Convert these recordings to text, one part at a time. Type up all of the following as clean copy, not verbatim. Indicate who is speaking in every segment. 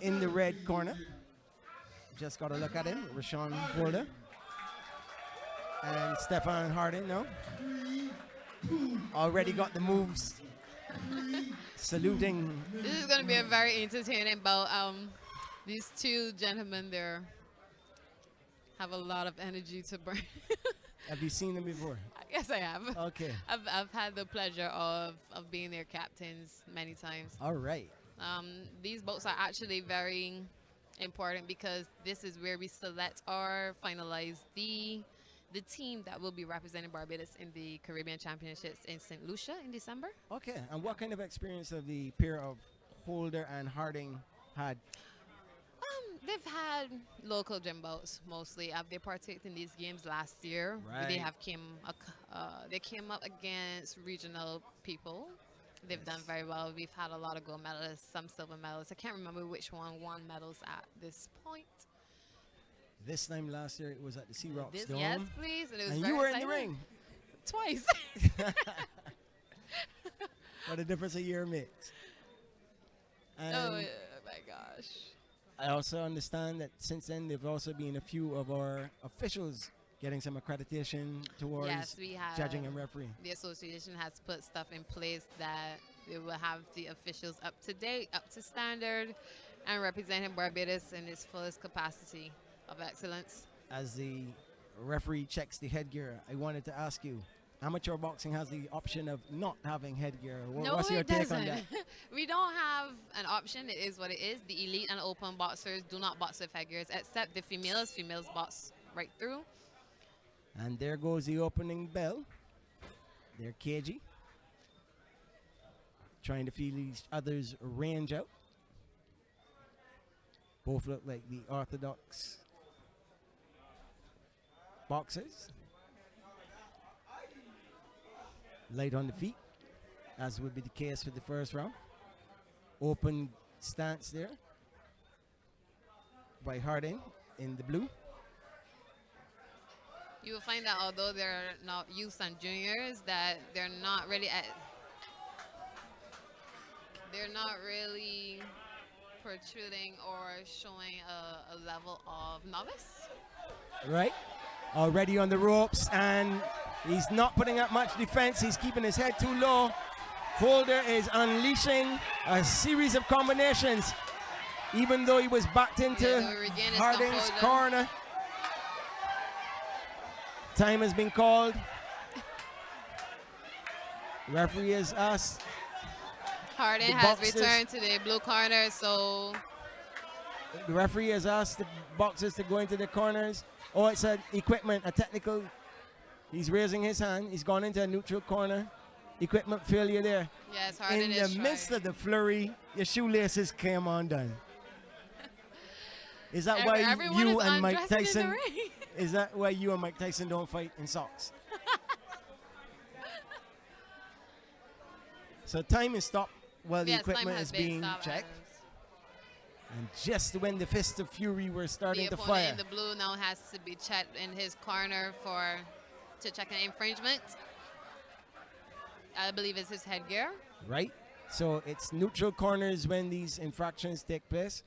Speaker 1: in the red corner. Just got a look at him, Rashawn Holder. And Stefan Harding, no? Already got the moves. Saluting.
Speaker 2: This is going to be a very entertaining bout. These two gentlemen there have a lot of energy to burn.
Speaker 1: Have you seen them before?
Speaker 2: Yes, I have.
Speaker 1: Okay.
Speaker 2: I've had the pleasure of being their captains many times.
Speaker 1: All right.
Speaker 2: These boats are actually very important because this is where we select or finalize the team that will be representing Barbados in the Caribbean Championships in St. Lucia in December.
Speaker 1: Okay. And what kind of experience have the pair of Holder and Harding had?
Speaker 2: They've had local gym boats mostly. They partaken in these games last year.
Speaker 1: Right.
Speaker 2: They came up against regional people. They've done very well. We've had a lot of gold medalists, some silver medalists. I can't remember which one won medals at this point.
Speaker 1: This time last year, it was at the Sea Rocks Dome.
Speaker 2: Yes, please. And, it was
Speaker 1: and
Speaker 2: very
Speaker 1: you were
Speaker 2: exciting.
Speaker 1: in the ring.
Speaker 2: Twice.
Speaker 1: What a difference a year makes. And
Speaker 2: Oh, my gosh.
Speaker 1: I also understand that since then, there have also been a few of our officials getting some accreditation towards
Speaker 2: Yes, we have.
Speaker 1: judging and refereeing.
Speaker 2: The association has put stuff in place that it will have the officials up to date, up to standard, and representing Barbados in its fullest capacity of excellence.
Speaker 1: As the referee checks the headgear, I wanted to ask you, amateur boxing has the option of not having headgear.
Speaker 2: No,
Speaker 1: What's your
Speaker 2: it
Speaker 1: take on
Speaker 2: doesn't.
Speaker 1: that?
Speaker 2: We don't have an option. It is what it is. The elite and open boxers do not box with headgears, except the females. Females box right through.
Speaker 1: And there goes the opening bell. They're cagey, trying to feel each other's range out. Both look like the orthodox boxers. Light on the feet, as would be the case for the first round. Open stance there by Harding in the blue.
Speaker 2: You will find that although they're not youths and juniors, that they're not really protruding or showing a level of novice.
Speaker 1: Right, already on the ropes, and he's not putting up much defense. He's keeping his head too low. Holder is unleashing a series of combinations, even though he was backed into Harding's corner. Time has been called. Referee has asked.
Speaker 2: Harding has returned to the blue corner, so
Speaker 1: the referee has asked the boxers to go into the corners. Oh, it's an equipment, a technical. He's raising his hand. He's gone into a neutral corner. Equipment failure there.
Speaker 2: Yes, Harding
Speaker 1: in
Speaker 2: is
Speaker 1: the midst of the flurry, your shoelaces came undone. Is that why you and Mike Tyson? Is that why you and Mike Tyson don't fight in socks? So time is stopped while the equipment is being checked. And just when the fists of fury were starting to fire.
Speaker 2: In the blue now has to be checked in his corner to check an infringement. I believe it's his headgear.
Speaker 1: Right. So it's neutral corners when these infractions take place.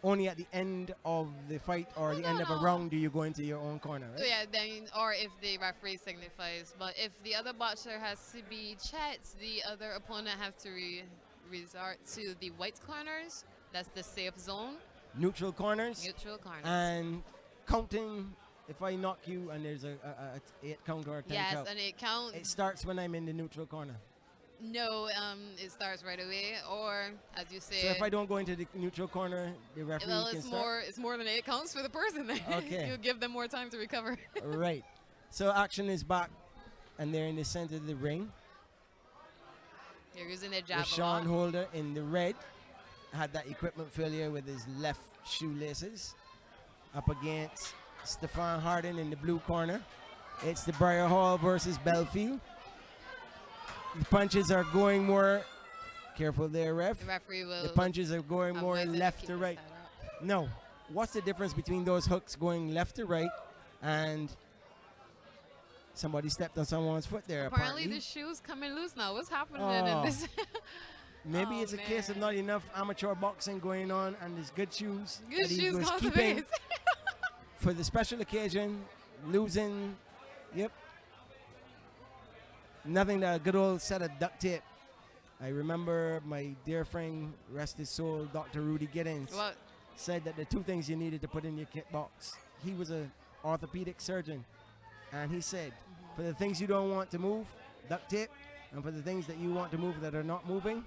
Speaker 1: Only at the end of the fight or the end of a round do you go into your own corner, right?
Speaker 2: Yeah, then, or if the referee signifies. But if the other boxer has to be checked, the other opponent have to resort to the white corners. That's the safe zone.
Speaker 1: Neutral corners.
Speaker 2: Neutral corners.
Speaker 1: And counting, if I knock you and there's a 8 count or a 10 count.
Speaker 2: Yes, an 8 count.
Speaker 1: It starts when I'm in the neutral corner.
Speaker 2: No, it starts right away, or as you say.
Speaker 1: So if I don't go into the neutral corner, the referee can start?
Speaker 2: It's more than 8 counts for the person.
Speaker 1: Okay.
Speaker 2: You give them more time to recover.
Speaker 1: Right. So action is back, and they're in the center of the ring.
Speaker 2: You're using their jab.
Speaker 1: Rashawn Holder in the red had that equipment failure with his left shoelaces. Up against Stefan Harding in the blue corner. It's the Briar Hall versus Belfield. The punches are going more, careful there, ref.
Speaker 2: The referee will.
Speaker 1: The punches are going more left to right. No. What's the difference between those hooks going left to right and somebody stepped on someone's foot there?
Speaker 2: Apparently the shoe's coming loose now. What's happening in this?
Speaker 1: Maybe
Speaker 2: Oh,
Speaker 1: it's a case of
Speaker 2: man.
Speaker 1: not enough amateur boxing going on, and his good shoes
Speaker 2: Good
Speaker 1: that he
Speaker 2: shoes
Speaker 1: was
Speaker 2: gone to
Speaker 1: keeping
Speaker 2: waste.
Speaker 1: for the special occasion, losing. Yep. Nothing that a good old set of duct tape. I remember my dear friend, rest his soul, Dr. Rudy Giddens,
Speaker 2: What?
Speaker 1: said that the two things you needed to put in your kit box. He was an orthopedic surgeon, and he said, for the things you don't want to move, duct tape, and for the things that you want to move that are not moving,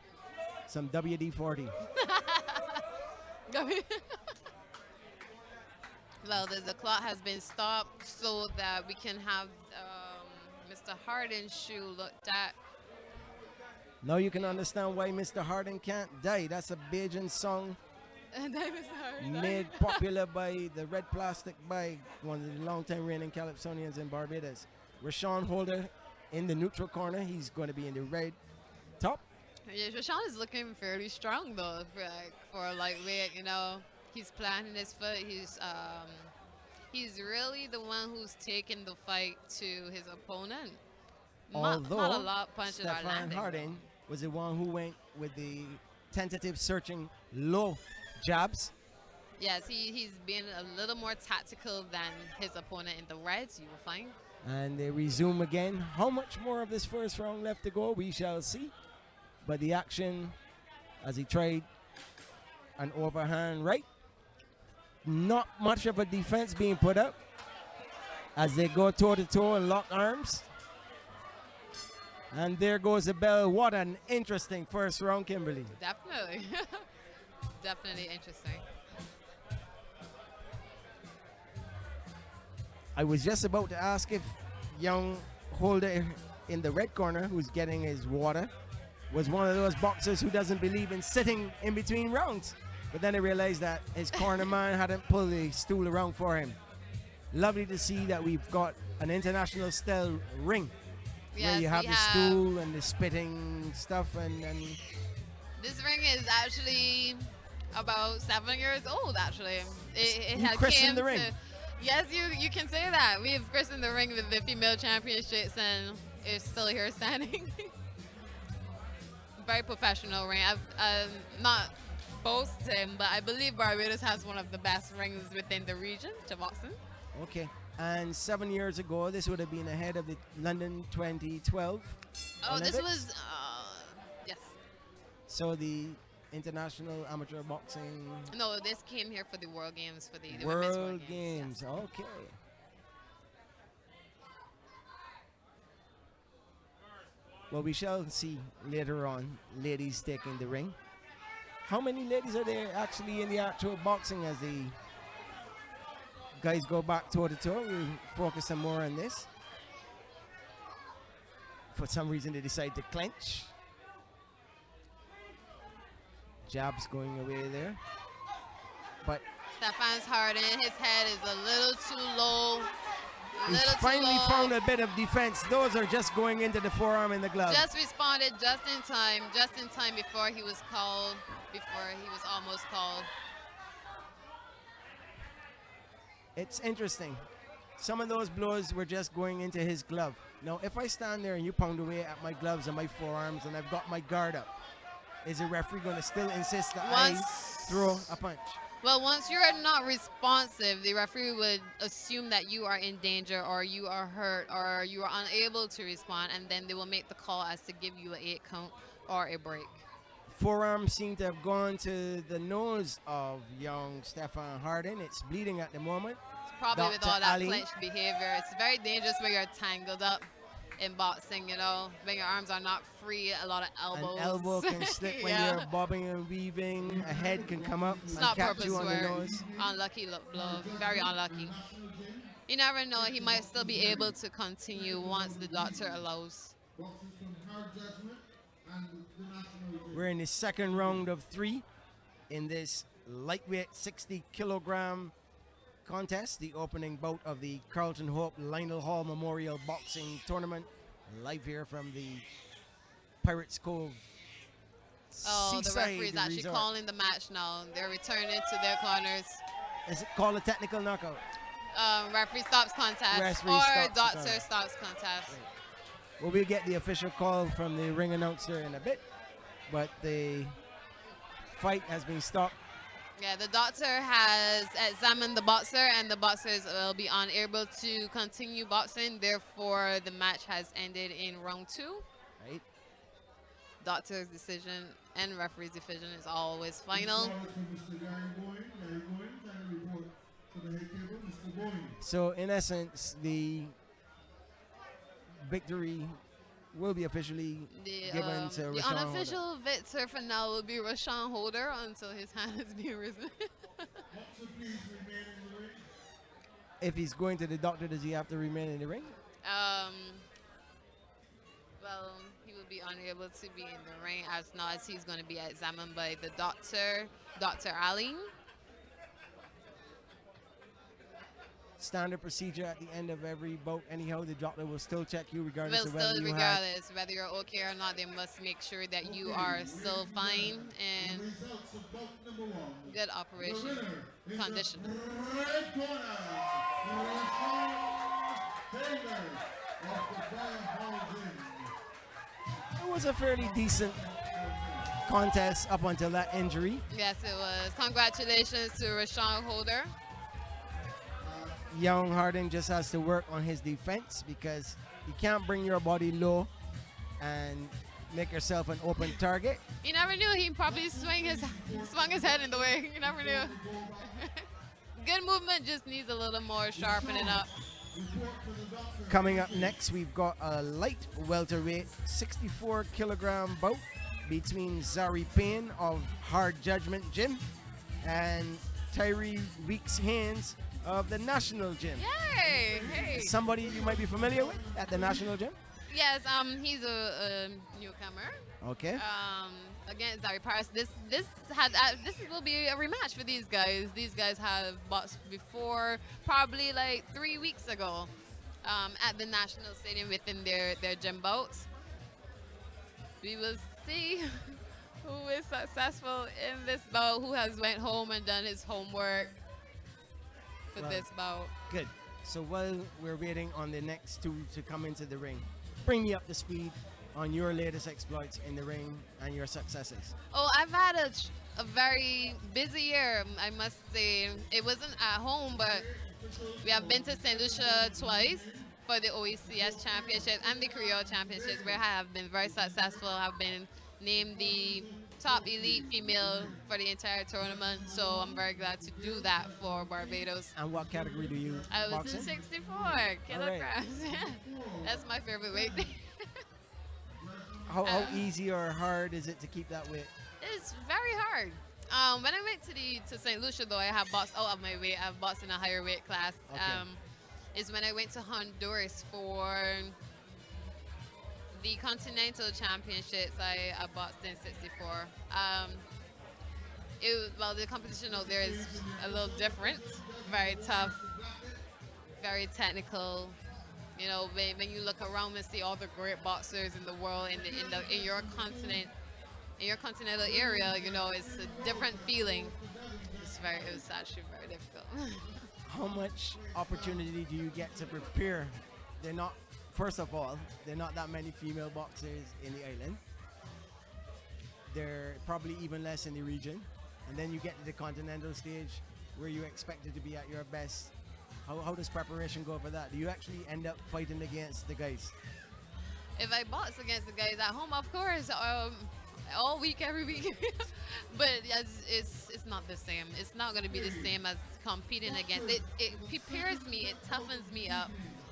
Speaker 1: some WD-40.
Speaker 2: Well, the clock has been stopped so that we can have Mr. Harden's shoe looked at.
Speaker 1: Now you can understand why Mr. Harden can't die. That's a Bajan song
Speaker 2: And then Mr. Harden.
Speaker 1: made popular by the Red Plastic Bag, one of the longtime reigning Calypsonians in Barbados. Rashawn Holder in the neutral corner. He's going to be in the red top.
Speaker 2: Yeah, Rashawn is looking fairly strong though for lightweight. You know, he's planting his foot. He's really the one who's taking the fight to his opponent.
Speaker 1: Although
Speaker 2: not a lot punches are
Speaker 1: Stefan
Speaker 2: landing.
Speaker 1: Harden was the one who went with the tentative searching low jabs.
Speaker 2: Yes, he's been a little more tactical than his opponent in the reds, you will find.
Speaker 1: And they resume again. How much more of this first round left to go, we shall see. But the action as he tried an overhand right. Not much of a defense being put up as they go toe to toe and lock arms. And there goes the bell. What an interesting first round, Kimberly.
Speaker 2: Definitely. Definitely interesting.
Speaker 1: I was just about to ask if young Holder in the red corner, who's getting his water, was one of those boxers who doesn't believe in sitting in between rounds. But then I realized that his corner man hadn't pulled the stool around for him. Lovely to see that we've got an international style ring.
Speaker 2: Yes,
Speaker 1: where you have
Speaker 2: we
Speaker 1: the stool and the spitting stuff and
Speaker 2: This ring is actually about 7 years old, actually. It
Speaker 1: You
Speaker 2: had
Speaker 1: christened
Speaker 2: came
Speaker 1: the ring.
Speaker 2: Yes, you can say that. We've christened the ring with the female championships, and it's still here standing. Very professional ring. I'm not boasting, but I believe Barbados has one of the best rings within the region to boxing.
Speaker 1: okay. And 7 years ago, this would have been ahead of the London 2012
Speaker 2: Oh, this
Speaker 1: Olympics.
Speaker 2: was, yes.
Speaker 1: So the international amateur boxing
Speaker 2: No, this came here for the World Games, for the Women's
Speaker 1: World
Speaker 2: World
Speaker 1: Games.
Speaker 2: Yes.
Speaker 1: Okay. Well, we shall see later on ladies taking the ring. How many ladies are there actually in the actual boxing as the guys go back toe to toe? We'll focus some more on this. For some reason, they decide to clench. Jabs going away there. But
Speaker 2: Stefan's Harden, his head is a little too low.
Speaker 1: he's finally found a bit of defense. Those are just going into the forearm and the glove.
Speaker 2: Just responded just in time before he was called, before he was almost called.
Speaker 1: It's interesting. Some of those blows were just going into his glove. Now, if I stand there and you pound away at my gloves and my forearms and I've got my guard up, is the referee going to still insist that I throw a punch?
Speaker 2: Well, once you're not responsive, the referee would assume that you are in danger or you are hurt or you are unable to respond, and then they will make the call as to give you an 8 count or a break.
Speaker 1: Forearm seemed to have gone to the nose of young Stefan Harden. It's bleeding at the moment.
Speaker 2: It's probably with
Speaker 1: Dr.
Speaker 2: all that
Speaker 1: Ali.
Speaker 2: clenched behavior. It's very dangerous when you're tangled up in boxing, you know, when your arms are not free, a lot of elbows.
Speaker 1: An elbow can slip when
Speaker 2: Yeah.
Speaker 1: you're bobbing and weaving. A head can come up
Speaker 2: It's
Speaker 1: and
Speaker 2: not
Speaker 1: catch
Speaker 2: purpose
Speaker 1: you on the
Speaker 2: work.
Speaker 1: nose.
Speaker 2: Unlucky blow, very unlucky. You never know, he might still be able to continue once the doctor allows.
Speaker 1: We're in the second round of 3 in this lightweight 60 kilogram contest, the opening bout of the Carlton Hope Lionel Hall Memorial Boxing Tournament, live here from the Pirates Cove
Speaker 2: Oh, the
Speaker 1: Seaside
Speaker 2: referee's actually
Speaker 1: Resort.
Speaker 2: calling the match now. They're returning to their corners.
Speaker 1: Is it called a technical knockout?
Speaker 2: Referee stops contest
Speaker 1: Referee
Speaker 2: or
Speaker 1: stops the
Speaker 2: doctor
Speaker 1: contest.
Speaker 2: stops contest.
Speaker 1: Well, we'll get the official call from the ring announcer in a bit. but the fight has been stopped.
Speaker 2: Yeah, the doctor has examined the boxer, and the boxers will be unable to continue boxing. Therefore, the match has ended in round 2.
Speaker 1: Right.
Speaker 2: Doctor's decision and referee's decision is always final.
Speaker 1: So, in essence, the victory will be officially given to
Speaker 2: the
Speaker 1: Rashawn
Speaker 2: unofficial victor for now will be Rashawn Holder until his hand is being risen.
Speaker 1: If he's going to the doctor, does he have to remain in the ring?
Speaker 2: Well, he will be unable to be in the ring as long as he's going to be examined by the doctor, Dr. Ali.
Speaker 1: Standard procedure at the end of every bout. Anyhow, the doctor will still check you regardless
Speaker 2: Well,
Speaker 1: of whether
Speaker 2: still,
Speaker 1: you
Speaker 2: regardless whether you're okay or not, they must make sure that you are still fine and good operation condition.
Speaker 1: It was a fairly decent contest up until that injury.
Speaker 2: Yes, it was. Congratulations to Rashawn Holder.
Speaker 1: Young Harding just has to work on his defense because you can't bring your body low and make yourself an open target.
Speaker 2: You never knew he probably swung his head in the way. You never knew. Good movement, just needs a little more sharpening up.
Speaker 1: Coming up next, we've got a light welterweight 64 kilogram bout between Zari Payne of Hard Judgment Gym and Tyree Weeks Haynes of the National Gym.
Speaker 2: Yay! Hey.
Speaker 1: Somebody you might be familiar with at the National Gym?
Speaker 2: Yes, he's a newcomer.
Speaker 1: Okay.
Speaker 2: Against Zari Paris. This will be a rematch for these guys. These guys have boxed before, probably like 3 weeks ago, at the National Stadium within their gym bouts. We will see who is successful in this bout, who has went home and done his homework for this bout.
Speaker 1: Good. So while we're waiting on the next two to come into the ring, bring me up to speed on your latest exploits in the ring and your successes.
Speaker 2: Oh, I've had a very busy year, I must say. It wasn't at home, but we have been to St. Lucia twice for the OECS Championship and the Creole Championships, where I have been very successful. I've been named the top elite female for the entire tournament, so I'm very glad to do that for Barbados.
Speaker 1: And what category do you
Speaker 2: I was
Speaker 1: box
Speaker 2: in
Speaker 1: in?
Speaker 2: 64 kilograms. That's my favorite weight.
Speaker 1: How easy or hard is it to keep that weight?
Speaker 2: It's very hard. When I went to St. Lucia, though, I have boxed out of my weight. I've boxed in a higher weight class.
Speaker 1: Okay.
Speaker 2: Is when I went to Honduras for the Continental Championships. I boxed in 64. The competition out there is a little different, very tough, very technical. You know, when you look around and see all the great boxers in the world in your continent, in your continental area, you know, it's a different feeling. It was actually very difficult.
Speaker 1: How much opportunity do you get to prepare? First of all, there are not that many female boxers in the island. There are probably even less in the region. And then you get to the continental stage where you're expected to be at your best. How does preparation go for that? Do you actually end up fighting against the guys?
Speaker 2: If I box against the guys at home, of course, all week, every week. But it's not the same. It's not going to be the same as competing against. It prepares me. It toughens me up.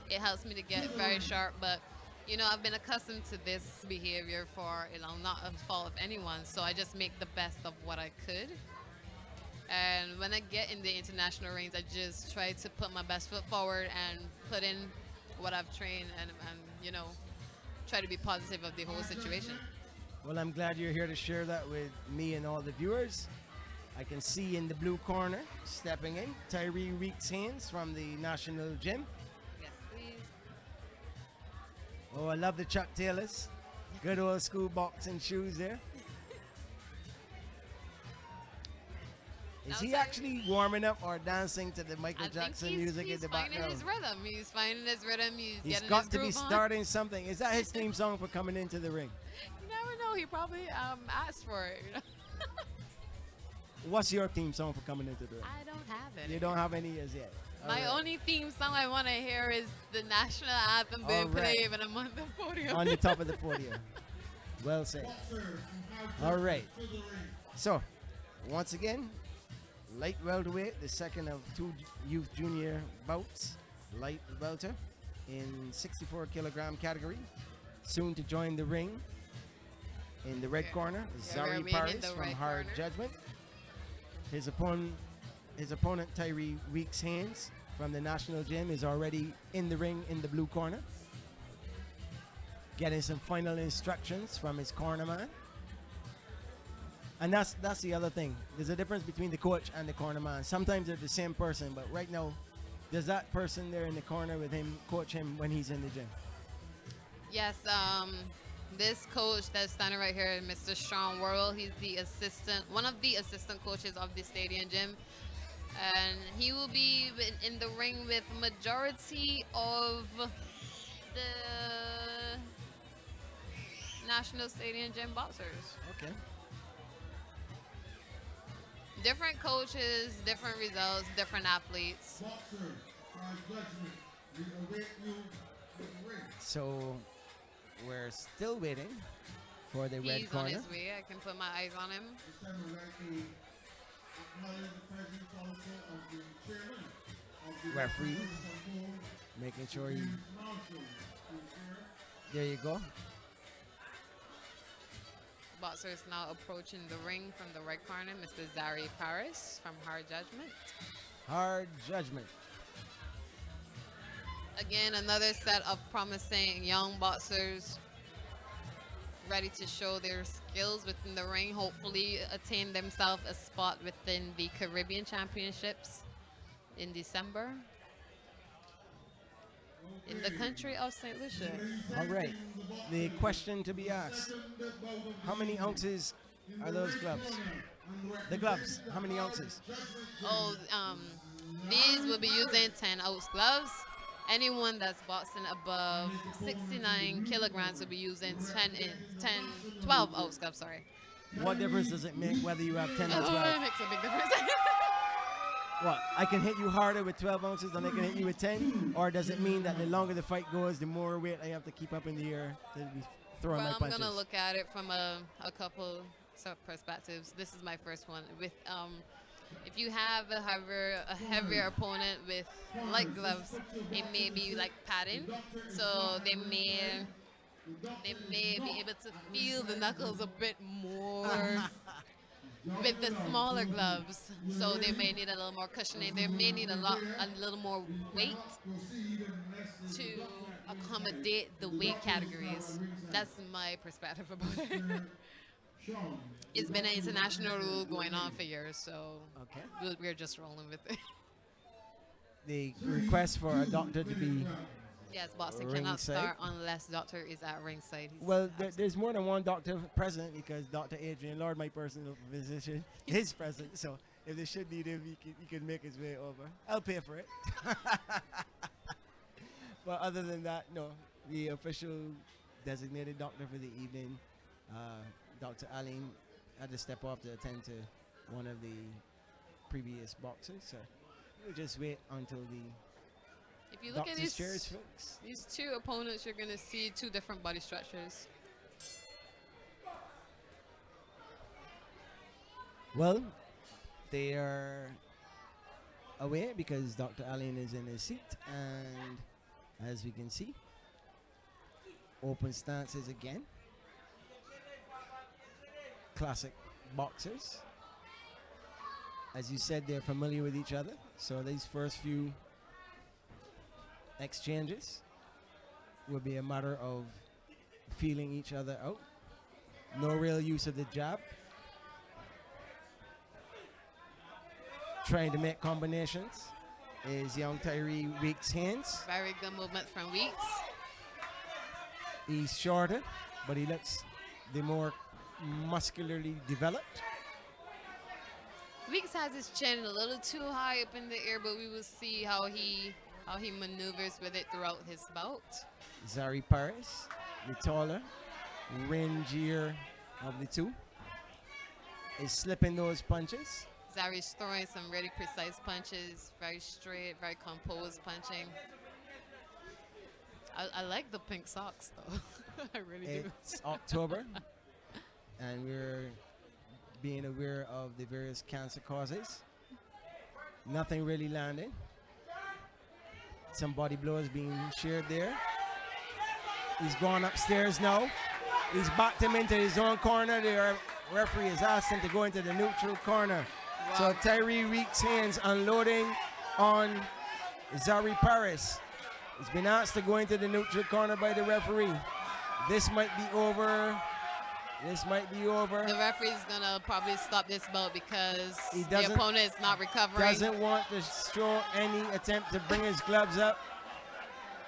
Speaker 2: It helps me to get very sharp. But, you know, I've been accustomed to this behavior for, not a fault of anyone. So I just make the best of what I could. And when I get in the international rings, I just try to put my best foot forward and put in what I've trained and try to be positive of the whole situation.
Speaker 1: Well, I'm glad you're here to share that with me and all the viewers. I can see in the blue corner, stepping in, Tyree Weeks Haynes from the National Gym.
Speaker 2: Yes, please.
Speaker 1: Oh, I love the Chuck Taylors. Good old school boxing shoes there. Is he actually warming up or dancing to the Michael Jackson music in the background?
Speaker 2: He's finding his rhythm. He's getting
Speaker 1: got
Speaker 2: his
Speaker 1: to be
Speaker 2: groove on.
Speaker 1: starting something. Is that his theme song for coming into the ring?
Speaker 2: You never know. know. He probably asked for it.
Speaker 1: What's your theme song for coming into the ring?
Speaker 2: I don't have it.
Speaker 1: You don't have any as yet.
Speaker 2: My only theme song I want to hear is the national anthem being played when I'm on the podium.
Speaker 1: On the top of the podium. Well said. All right. So, once again, light welterweight, the second of two youth junior bouts. Light welter in 64 kilogram category. Soon to join the ring in the red corner, Zari Paris from Hard Judgment. His opponent, Tyree Weeks Haynes from the National Gym, is already in the ring in the blue corner. Getting some final instructions from his corner man. And that's the other thing. There's a difference between the coach and the corner man. Sometimes they're the same person, but right now, there's that person there in the corner with him, coach him when he's in the gym.
Speaker 2: Yes, this coach that's standing right here, Mr. Sean Worrell, he's the assistant, one of the assistant coaches of the stadium gym. And he will be in the ring with majority of the National Stadium Gym boxers.
Speaker 1: Okay.
Speaker 2: Different coaches, different results, different athletes.
Speaker 1: So we're still waiting for the red
Speaker 2: He's
Speaker 1: corner.
Speaker 2: on his way. I can put my eyes on him.
Speaker 1: Referee making sure he. There you go.
Speaker 2: Boxer is now approaching the ring from the red corner, Mr. Zari Paris from Hard Judgment.
Speaker 1: Hard Judgment.
Speaker 2: Again, another set of promising young boxers ready to show their skills within the ring, hopefully attain themselves a spot within the Caribbean Championships in December in the country of St. Lucia.
Speaker 1: All right. The question to be asked: how many ounces are those gloves? The gloves. How many ounces?
Speaker 2: Oh, these will be using 10-ounce gloves. Anyone that's boxing above 69 kilograms will be using 12-ounce gloves. Sorry.
Speaker 1: What difference does it make whether you have 10 or 12?
Speaker 2: Oh, it makes a big difference.
Speaker 1: What? I can hit you harder with 12 ounces than I can hit you with 10? Or does it mean that the longer the fight goes, the more weight I have to keep up in the air to be throwing my
Speaker 2: I'm
Speaker 1: punches?
Speaker 2: going to look at it from a couple perspectives. This is my first one. With if you have a heavier opponent with light gloves, it may be like padding, so they may be able to feel the knuckles a bit more with the smaller gloves. So they may need a little more cushioning. They may need a little more weight to accommodate the weight categories. That's my perspective about it. It's been an international rule going on for years, so we're just rolling with it.
Speaker 1: The request for a doctor to be
Speaker 2: Yes, boxing cannot start unless doctor is at ringside.
Speaker 1: Well, there's more than one doctor present because Dr. Adrian Lord, my personal physician, is present. So if they should need him, he can make his way over. I'll pay for it. But other than that, no. The official designated doctor for the evening, Dr. Aline, had to step off to attend to one of the previous boxers. So we'll just wait until the
Speaker 2: if you look at these two opponents, you're going to see two different body structures.
Speaker 1: Well, they are away because Dr. Allen is in his seat. And as we can see, open stances again. Classic boxers. As you said, they're familiar with each other. So these first few exchanges will be a matter of feeling each other out. No real use of the jab. Trying to make combinations is young Tyree Weeks' hands.
Speaker 2: Very good movement from Weeks.
Speaker 1: He's shorter, but he looks the more muscularly developed.
Speaker 2: Weeks has his chin a little too high up in the air, but we will see how he maneuvers with it throughout his bout.
Speaker 1: Zari Paris, the taller, rangier of the two is slipping those punches.
Speaker 2: Zari's throwing some really precise punches, very straight, very composed punching. I like the pink socks though. I really do.
Speaker 1: It's October, and we're being aware of the various cancer causes. Nothing really landing. Some body blows being shared there. He's gone upstairs now. He's backed him into his own corner. The referee has asked him to go into the neutral corner.
Speaker 2: Wow.
Speaker 1: So Tyree Weeks' hands unloading on Zari Paris. He's been asked to go into the neutral corner by the referee. This might be over. This might be over.
Speaker 2: The referee's gonna probably stop this bout because
Speaker 1: He
Speaker 2: the opponent is not recovering.
Speaker 1: Doesn't want to show any attempt to bring his gloves up.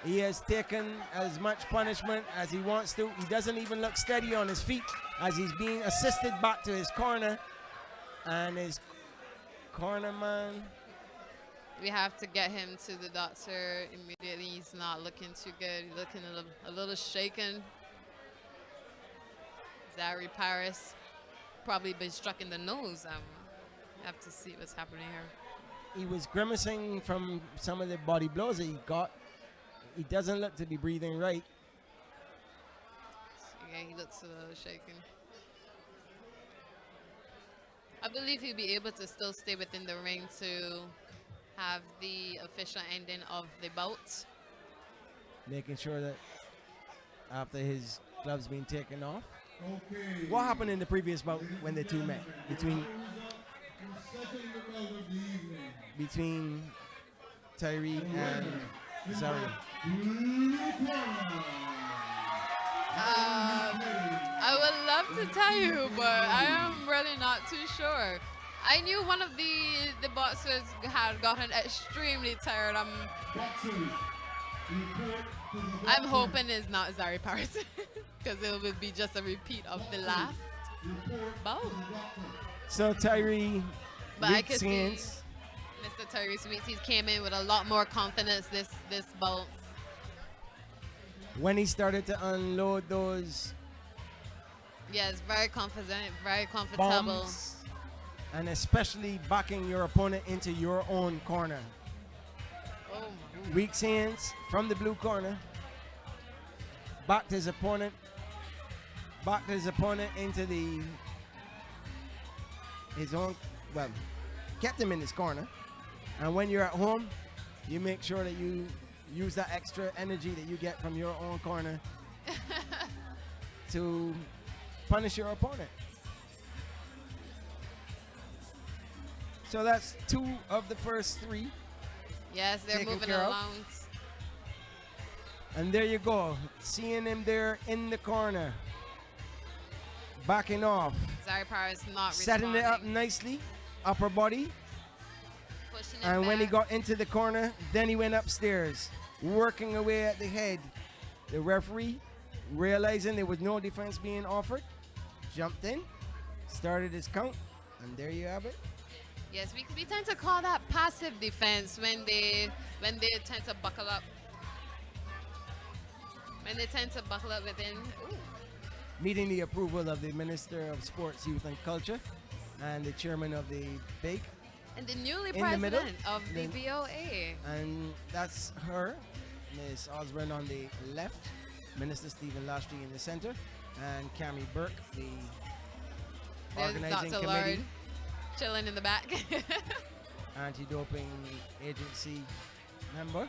Speaker 1: He has taken as much punishment as he wants to. He doesn't even look steady on his feet as he's being assisted back to his corner. And his corner man.
Speaker 2: We have to get him to the doctor immediately. He's not looking too good. He's looking a little shaken. Zari Paris probably been struck in the nose. Have to see what's happening here.
Speaker 1: He was grimacing from some of the body blows that he got. He doesn't look to be breathing right.
Speaker 2: Yeah, he looks a little shaken. I believe he'll be able to still stay within the ring to have the official ending of the bout.
Speaker 1: Making sure that after his gloves being taken off. What happened in the previous bout when the two met? Between Tyree and Zari.
Speaker 2: I would love to tell you, but I am really not too sure. I knew one of the boxers had gotten extremely tired. I'm hoping it's not Zari Paris because it will be just a repeat of the last bout.
Speaker 1: So Tyree,
Speaker 2: but I can see Mr. Tyree Weeks, he came in with a lot more confidence this bout.
Speaker 1: When he started to unload those
Speaker 2: yes, very confident, very comfortable.
Speaker 1: bombs, and especially backing your opponent into your own corner.
Speaker 2: Oh my.
Speaker 1: Weeks hands from the blue corner. Backed his opponent into his own, well, kept him in his corner. And when you're at home, you make sure that you use that extra energy that you get from your own corner to punish your opponent. So that's 2 of the first 3.
Speaker 2: Yes, they're
Speaker 1: Taken
Speaker 2: moving
Speaker 1: care of.
Speaker 2: along.
Speaker 1: And there you go, seeing him there in the corner, backing off,
Speaker 2: Zari Paris not
Speaker 1: setting it up
Speaker 2: responding.
Speaker 1: nicely, upper body.
Speaker 2: Pushing it
Speaker 1: And when he
Speaker 2: back.
Speaker 1: got into the corner, then he went upstairs, working away at the head. The referee, realizing there was no defense being offered, jumped in, started his count, and there you have it.
Speaker 2: Yes, we tend to call that passive defense when they tend to buckle up. When they tend to buckle up within. Ooh.
Speaker 1: Meeting the approval of the Minister of Sports, Youth and Culture and the chairman of the Biig.
Speaker 2: And the newly
Speaker 1: In the middle,
Speaker 2: president of the BOA.
Speaker 1: And that's her, Ms. Osborne on the left, Minister Stephen Lashley in the center, and Cammie Burke, the
Speaker 2: There's
Speaker 1: organizing
Speaker 2: Dr.
Speaker 1: committee,
Speaker 2: Lord chilling in the back.
Speaker 1: anti-doping agency member.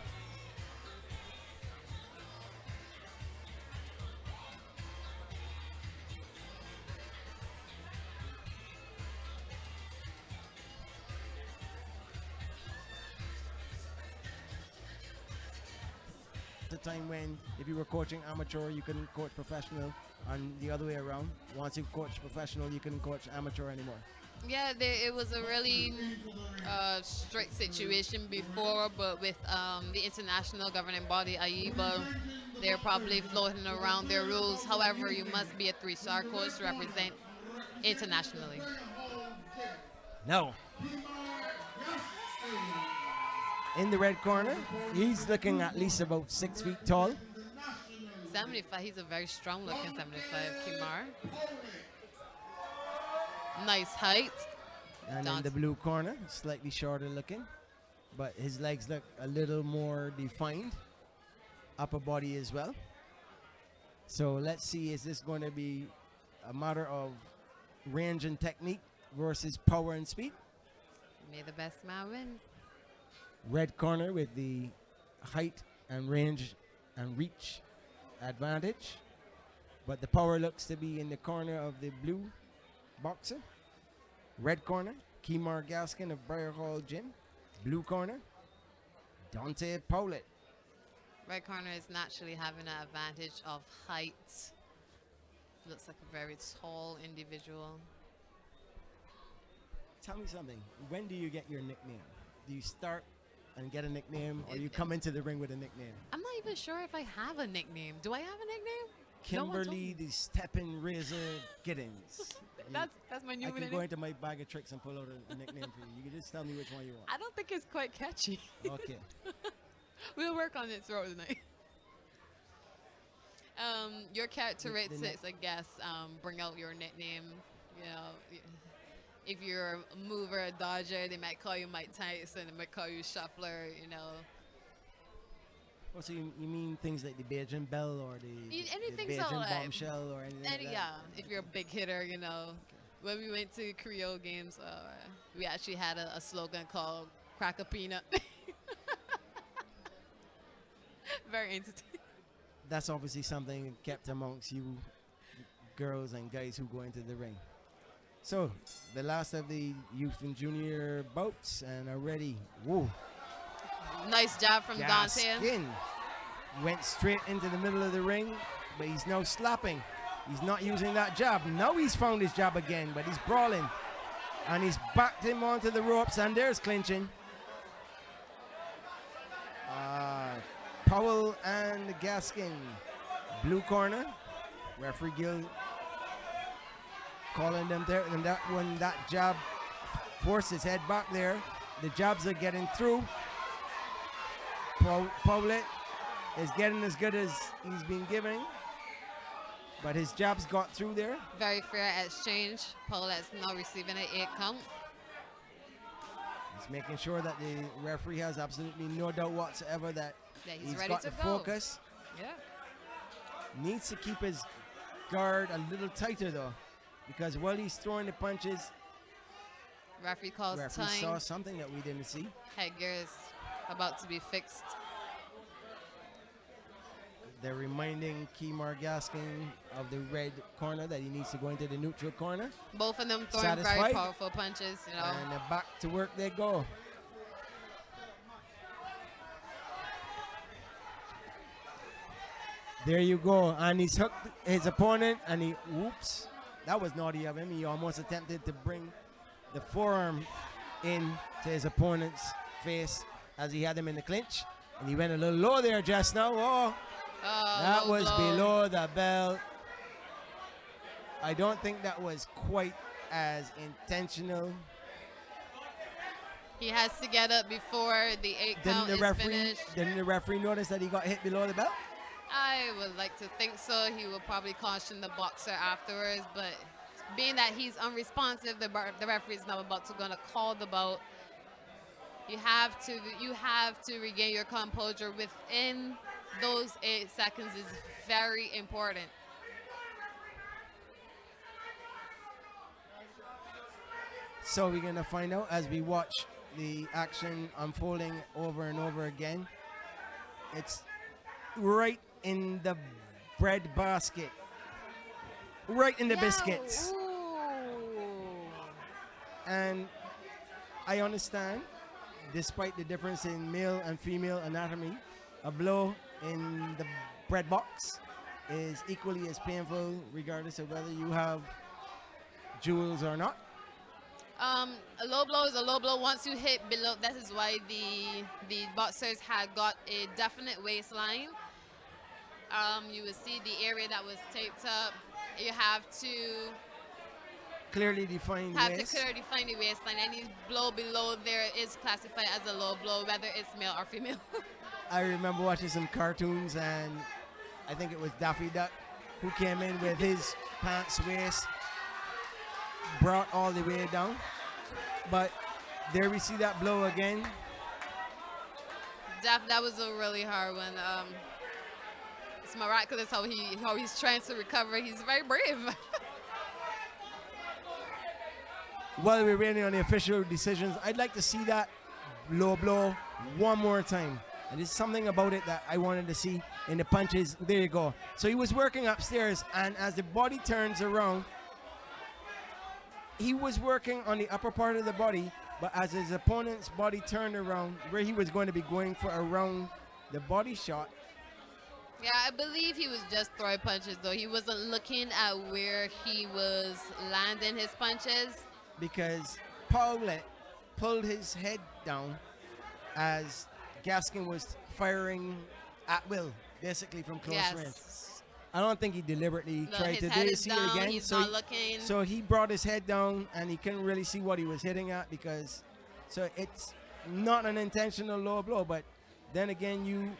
Speaker 1: The time when if you were coaching amateur you couldn't coach professional, and the other way around, once you coach professional you couldn't coach amateur anymore.
Speaker 2: Yeah, it was a really strict situation before, but with the international governing body, AIBA, they're probably floating around their rules. However, you must be a 3-star coach to represent internationally.
Speaker 1: No. In the red corner, he's looking at least about 6 feet tall.
Speaker 2: 75, he's a very strong looking 75, Kimar. Nice height.
Speaker 1: And in the blue corner, slightly shorter looking, but his legs look a little more defined. Upper body as well. So let's see, is this going to be a matter of range and technique versus power and speed?
Speaker 2: May the best man win.
Speaker 1: Red corner with the height and range and reach advantage, but the power looks to be in the corner of the blue boxer. Red corner, Kemar Gaskin of Briar Hall Gym. Blue corner, Dante Powlett.
Speaker 2: Red corner is naturally having an advantage of height. Looks like a very tall individual.
Speaker 1: Tell me something. When do you get your nickname? Do you start and get a nickname, or you come into the ring with a nickname?
Speaker 2: I'm not even sure if I have a nickname. Do I have a nickname?
Speaker 1: Kimberly the Stepping Razor Giddens.
Speaker 2: That's my new
Speaker 1: I can
Speaker 2: nickname.
Speaker 1: go into my bag of tricks and pull out a nickname for you. You can just tell me which one you want.
Speaker 2: I don't think it's quite catchy.
Speaker 1: Okay.
Speaker 2: We'll work on it throughout the night. Your characteristics, I guess, bring out your nickname. You know, if you're a mover, a dodger, they might call you Mike Tyson, they might call you Shuffler, you know.
Speaker 1: Well, so you mean things like the Bajan Bell or the
Speaker 2: Anything
Speaker 1: Bajan
Speaker 2: so, like,
Speaker 1: Bombshell or anything like that?
Speaker 2: Yeah, if you're a big hitter, you know. When we went to Creole games, we actually had a slogan called Crack a Peanut. Very entertaining.
Speaker 1: That's obviously something kept amongst you girls and guys who go into the ring. So, the last of the youth and junior bouts, and already, whoa.
Speaker 2: Nice job from Dante.
Speaker 1: Gaskin went straight into the middle of the ring, but he's now slapping. He's not using that jab. Now he's found his jab again, but he's brawling. And he's backed him onto the ropes, and there's clinching. Powell and Gaskin. Blue corner. Referee Gill calling them there. And that when that jab forced his head back there, the jabs are getting through. Powlett is getting as good as he's been giving, but his jabs got through there.
Speaker 2: Very fair exchange. Paulette's now receiving an 8 count.
Speaker 1: He's making sure that the referee has absolutely no doubt whatsoever that
Speaker 2: he's ready
Speaker 1: got
Speaker 2: to
Speaker 1: the
Speaker 2: go.
Speaker 1: focus.
Speaker 2: Yeah.
Speaker 1: Needs to keep his guard a little tighter though, because while he's throwing the punches,
Speaker 2: Referee calls
Speaker 1: referee
Speaker 2: time.
Speaker 1: saw something that we didn't see.
Speaker 2: Headgear is about to be fixed.
Speaker 1: They're reminding Kemar Gaskin of the red corner that he needs to go into the neutral corner.
Speaker 2: Both of them throwing
Speaker 1: Satisfied?
Speaker 2: very powerful punches, you know.
Speaker 1: And back to work they go. There you go. And he's hooked his opponent, and he, whoops. That was naughty of him. He almost attempted to bring the forearm in to his opponent's face as he had him in the clinch. And he went a little low there just now. Oh, that was below the belt. I don't think that was quite as intentional.
Speaker 2: He has to get up before the 8 count is finished.
Speaker 1: Didn't the referee notice that he got hit below the belt?
Speaker 2: I would like to think so. He will probably caution the boxer afterwards, but being that he's unresponsive, the referee is now about to gonna call the bout. You have to regain your composure within those 8 seconds is very important.
Speaker 1: So we're gonna find out as we watch the action unfolding over and over again. It's right in the bread basket. Right in the biscuits.
Speaker 2: Ooh.
Speaker 1: And I understand, despite the difference in male and female anatomy, a blow in the bread box is equally as painful regardless of whether you have jewels or not.
Speaker 2: A low blow is a low blow once you hit below. That is why the boxers had got a definite waistline. You will see the area that was taped up. You have to
Speaker 1: Clearly defined waist.
Speaker 2: clearly define the waistline. Any blow below there is classified as a low blow, whether it's male or female.
Speaker 1: I remember watching some cartoons, and I think it was Daffy Duck who came in with his pants waist brought all the way down. But there we see that blow again.
Speaker 2: That was a really hard one. It's miraculous how he's trying to recover. He's very brave.
Speaker 1: While we're waiting on the official decisions, I'd like to see that low blow one more time. And there's something about it that I wanted to see in the punches. There you go. So he was working upstairs, and as the body turns around, he was working on the upper part of the body, but as his opponent's body turned around, where he was going to be going for around the body shot.
Speaker 2: Yeah, I believe he was just throwing punches, though. He wasn't looking at where he was landing his punches.
Speaker 1: Because Paulette pulled his head down as Gaskin was firing at will, basically from close range. I don't think he deliberately tried to do it. See it again.
Speaker 2: He's not looking.
Speaker 1: So he brought his head down and he couldn't really see what he was hitting at, because so it's not an intentional low blow, but then again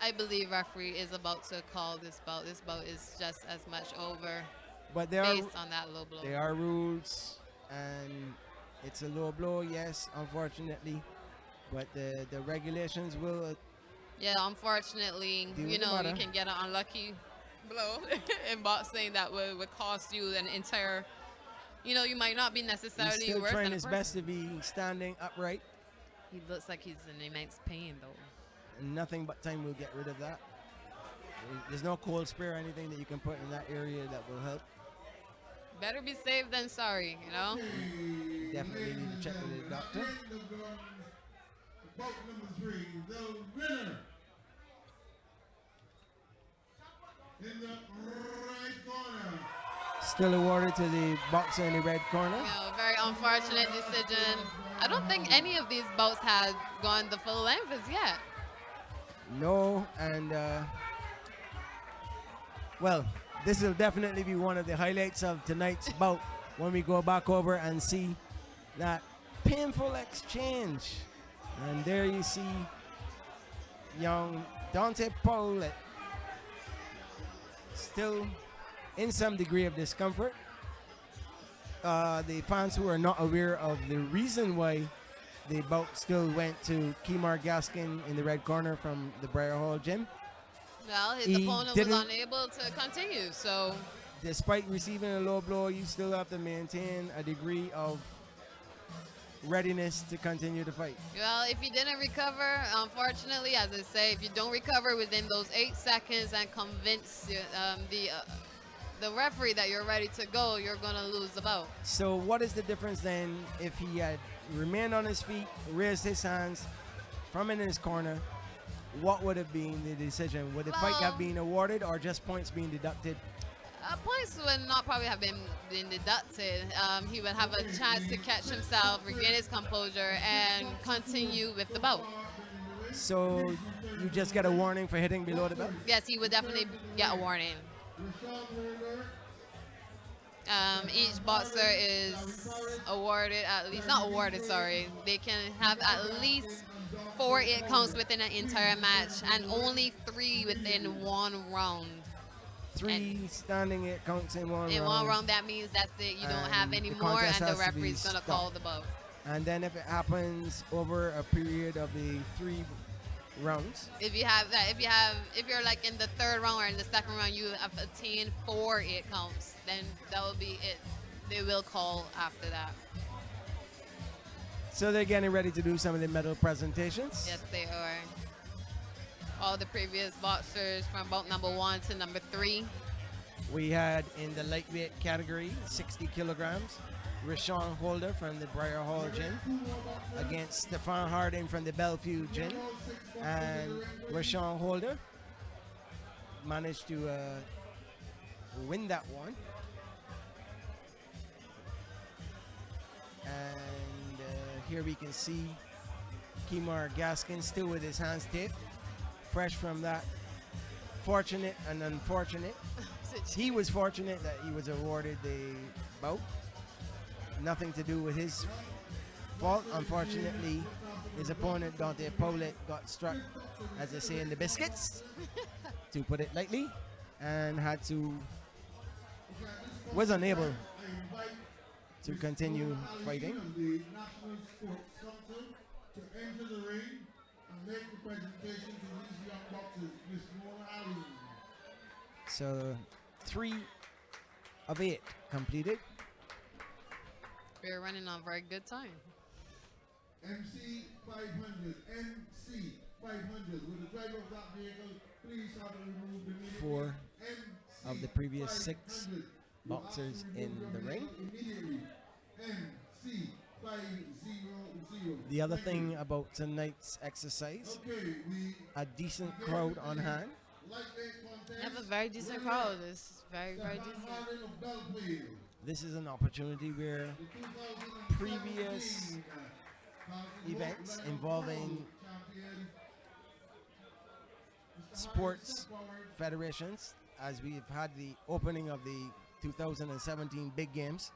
Speaker 2: I believe referee is about to call this bout. This bout is just as much over.
Speaker 1: But
Speaker 2: based on that low blow.
Speaker 1: There are rules, and it's a low blow, yes, unfortunately. But the regulations will.
Speaker 2: Yeah, unfortunately, you can get an unlucky blow in boxing that would cost you an entire. You might not be necessarily
Speaker 1: He's still
Speaker 2: worse
Speaker 1: trying
Speaker 2: than
Speaker 1: his best to be standing upright.
Speaker 2: He looks like he's in immense pain, though.
Speaker 1: And nothing but time will get rid of that. There's no cold spray or anything that you can put in that area that will help.
Speaker 3: Better be safe than sorry, you know?
Speaker 1: Definitely need to check with the doctor.
Speaker 4: Bout number 3, the winner. In the right corner.
Speaker 1: Still awarded to the boxer in the red corner.
Speaker 2: Very unfortunate decision. I don't think any of these bouts had gone the full length as yet.
Speaker 1: No, and well, this will definitely be one of the highlights of tonight's bout when we go back over and see that painful exchange. And there you see young Dante Paulette still in some degree of discomfort. The fans who are not aware of the reason why the bout still went to Kemar Gaskin in the red corner from the Briar Hall gym.
Speaker 2: Well, his opponent was unable to continue, so.
Speaker 1: Despite receiving a low blow, you still have to maintain a degree of readiness to continue to fight.
Speaker 2: Well, if you didn't recover, unfortunately, as I say, if you don't recover within those 8 seconds and convince the referee that you're ready to go, you're going to lose the bout.
Speaker 1: So what is the difference then if he had remained on his feet, raised his hands from in his corner? What would have been the decision? Would the fight have been awarded or just points being deducted?
Speaker 2: Points would not probably have been deducted. He would have a chance to catch himself, regain his composure, and continue with the bout.
Speaker 1: So you just get a warning for hitting below the belt?
Speaker 2: Yes, he would definitely get a warning. Each boxer is awarded at least, not awarded, sorry. They can have at least 4 8 counts within an entire match and only 3 within 1 round.
Speaker 1: 3 standing 8 counts in one round.
Speaker 2: In 1 round, that means that's it. You don't have any more, and the referee's going to call the bout.
Speaker 1: And then if it happens over a period of the 3 rounds.
Speaker 2: If you're like in the 3rd round or in the 2nd round, you have attained 4 8 counts, then that will be it. They will call after that.
Speaker 1: So they're getting ready to do some of the medal presentations.
Speaker 2: Yes, they are. All the previous boxers from bout number 1 to number 3.
Speaker 1: We had in the lightweight category, 60 kilograms, Rashawn Holder from the Briar Hall gym against Stefan Harding from the Bellevue gym. And Rashawn Holder managed to win that one. And here we can see Kemar Gaskin still with his hands taped, fresh from that fortunate and unfortunate. He was fortunate that he was awarded the bout. Nothing to do with his fault. Unfortunately, his opponent, Dante Paulette, got struck, as they say, in the biscuits, to put it lightly, and was unable to continue fighting.
Speaker 4: Of the National Sports Council to enter the ring and make the presentation to these young boxers, Miss Mona Ali.
Speaker 1: So 3 of 8 completed.
Speaker 2: We're running on very good time.
Speaker 4: MC 500, MC 500. With the driver of that vehicle, please have to remove immediately.
Speaker 1: 4
Speaker 4: MC
Speaker 1: of the previous 6
Speaker 4: 500.
Speaker 1: boxers in the ring.
Speaker 4: Immediately. MC 500.
Speaker 1: The other
Speaker 4: Thank
Speaker 1: thing
Speaker 4: you.
Speaker 1: about tonight's exercise,
Speaker 4: Okay, we
Speaker 1: a decent crowd on hand.
Speaker 4: lightweight
Speaker 2: We have a
Speaker 4: contest.
Speaker 2: very decent crowd. It's very, very
Speaker 4: Stefan
Speaker 2: decent.
Speaker 4: Harden of Belfield.
Speaker 1: This is an opportunity where
Speaker 4: The 2017
Speaker 1: previous
Speaker 4: Carlton
Speaker 1: events
Speaker 4: World
Speaker 1: involving
Speaker 4: Champion, Mr.
Speaker 1: sports
Speaker 4: Harden, step forward.
Speaker 1: federations, as we've had the opening of the 2017 big games,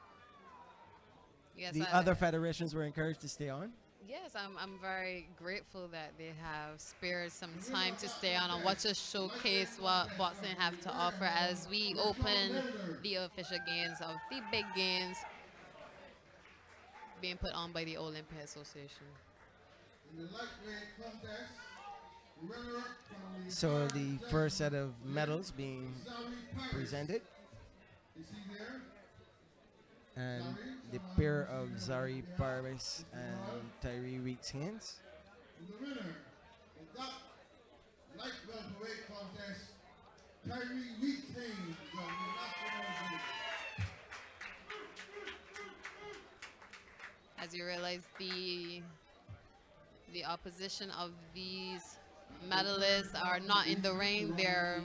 Speaker 2: Yes,
Speaker 1: the other federations were encouraged to stay on.
Speaker 2: Yes, I'm very grateful that they have spared some time to stay on and watch us showcase what boxing have to offer as we open the official games of the big games being put on by the Olympic Association.
Speaker 4: In the lightweight contest, runner-up from the
Speaker 1: So the first set of medals being
Speaker 4: Zari Paris.
Speaker 1: presented,
Speaker 4: Is he there?
Speaker 1: and the pair of Zari Parvis and Tyree Weeks hands.
Speaker 4: And the winner of that light welterweight contest, Tyree Weeks Haynes from the national team.
Speaker 2: As you realize, the opposition of these medalists are not in the ring. They're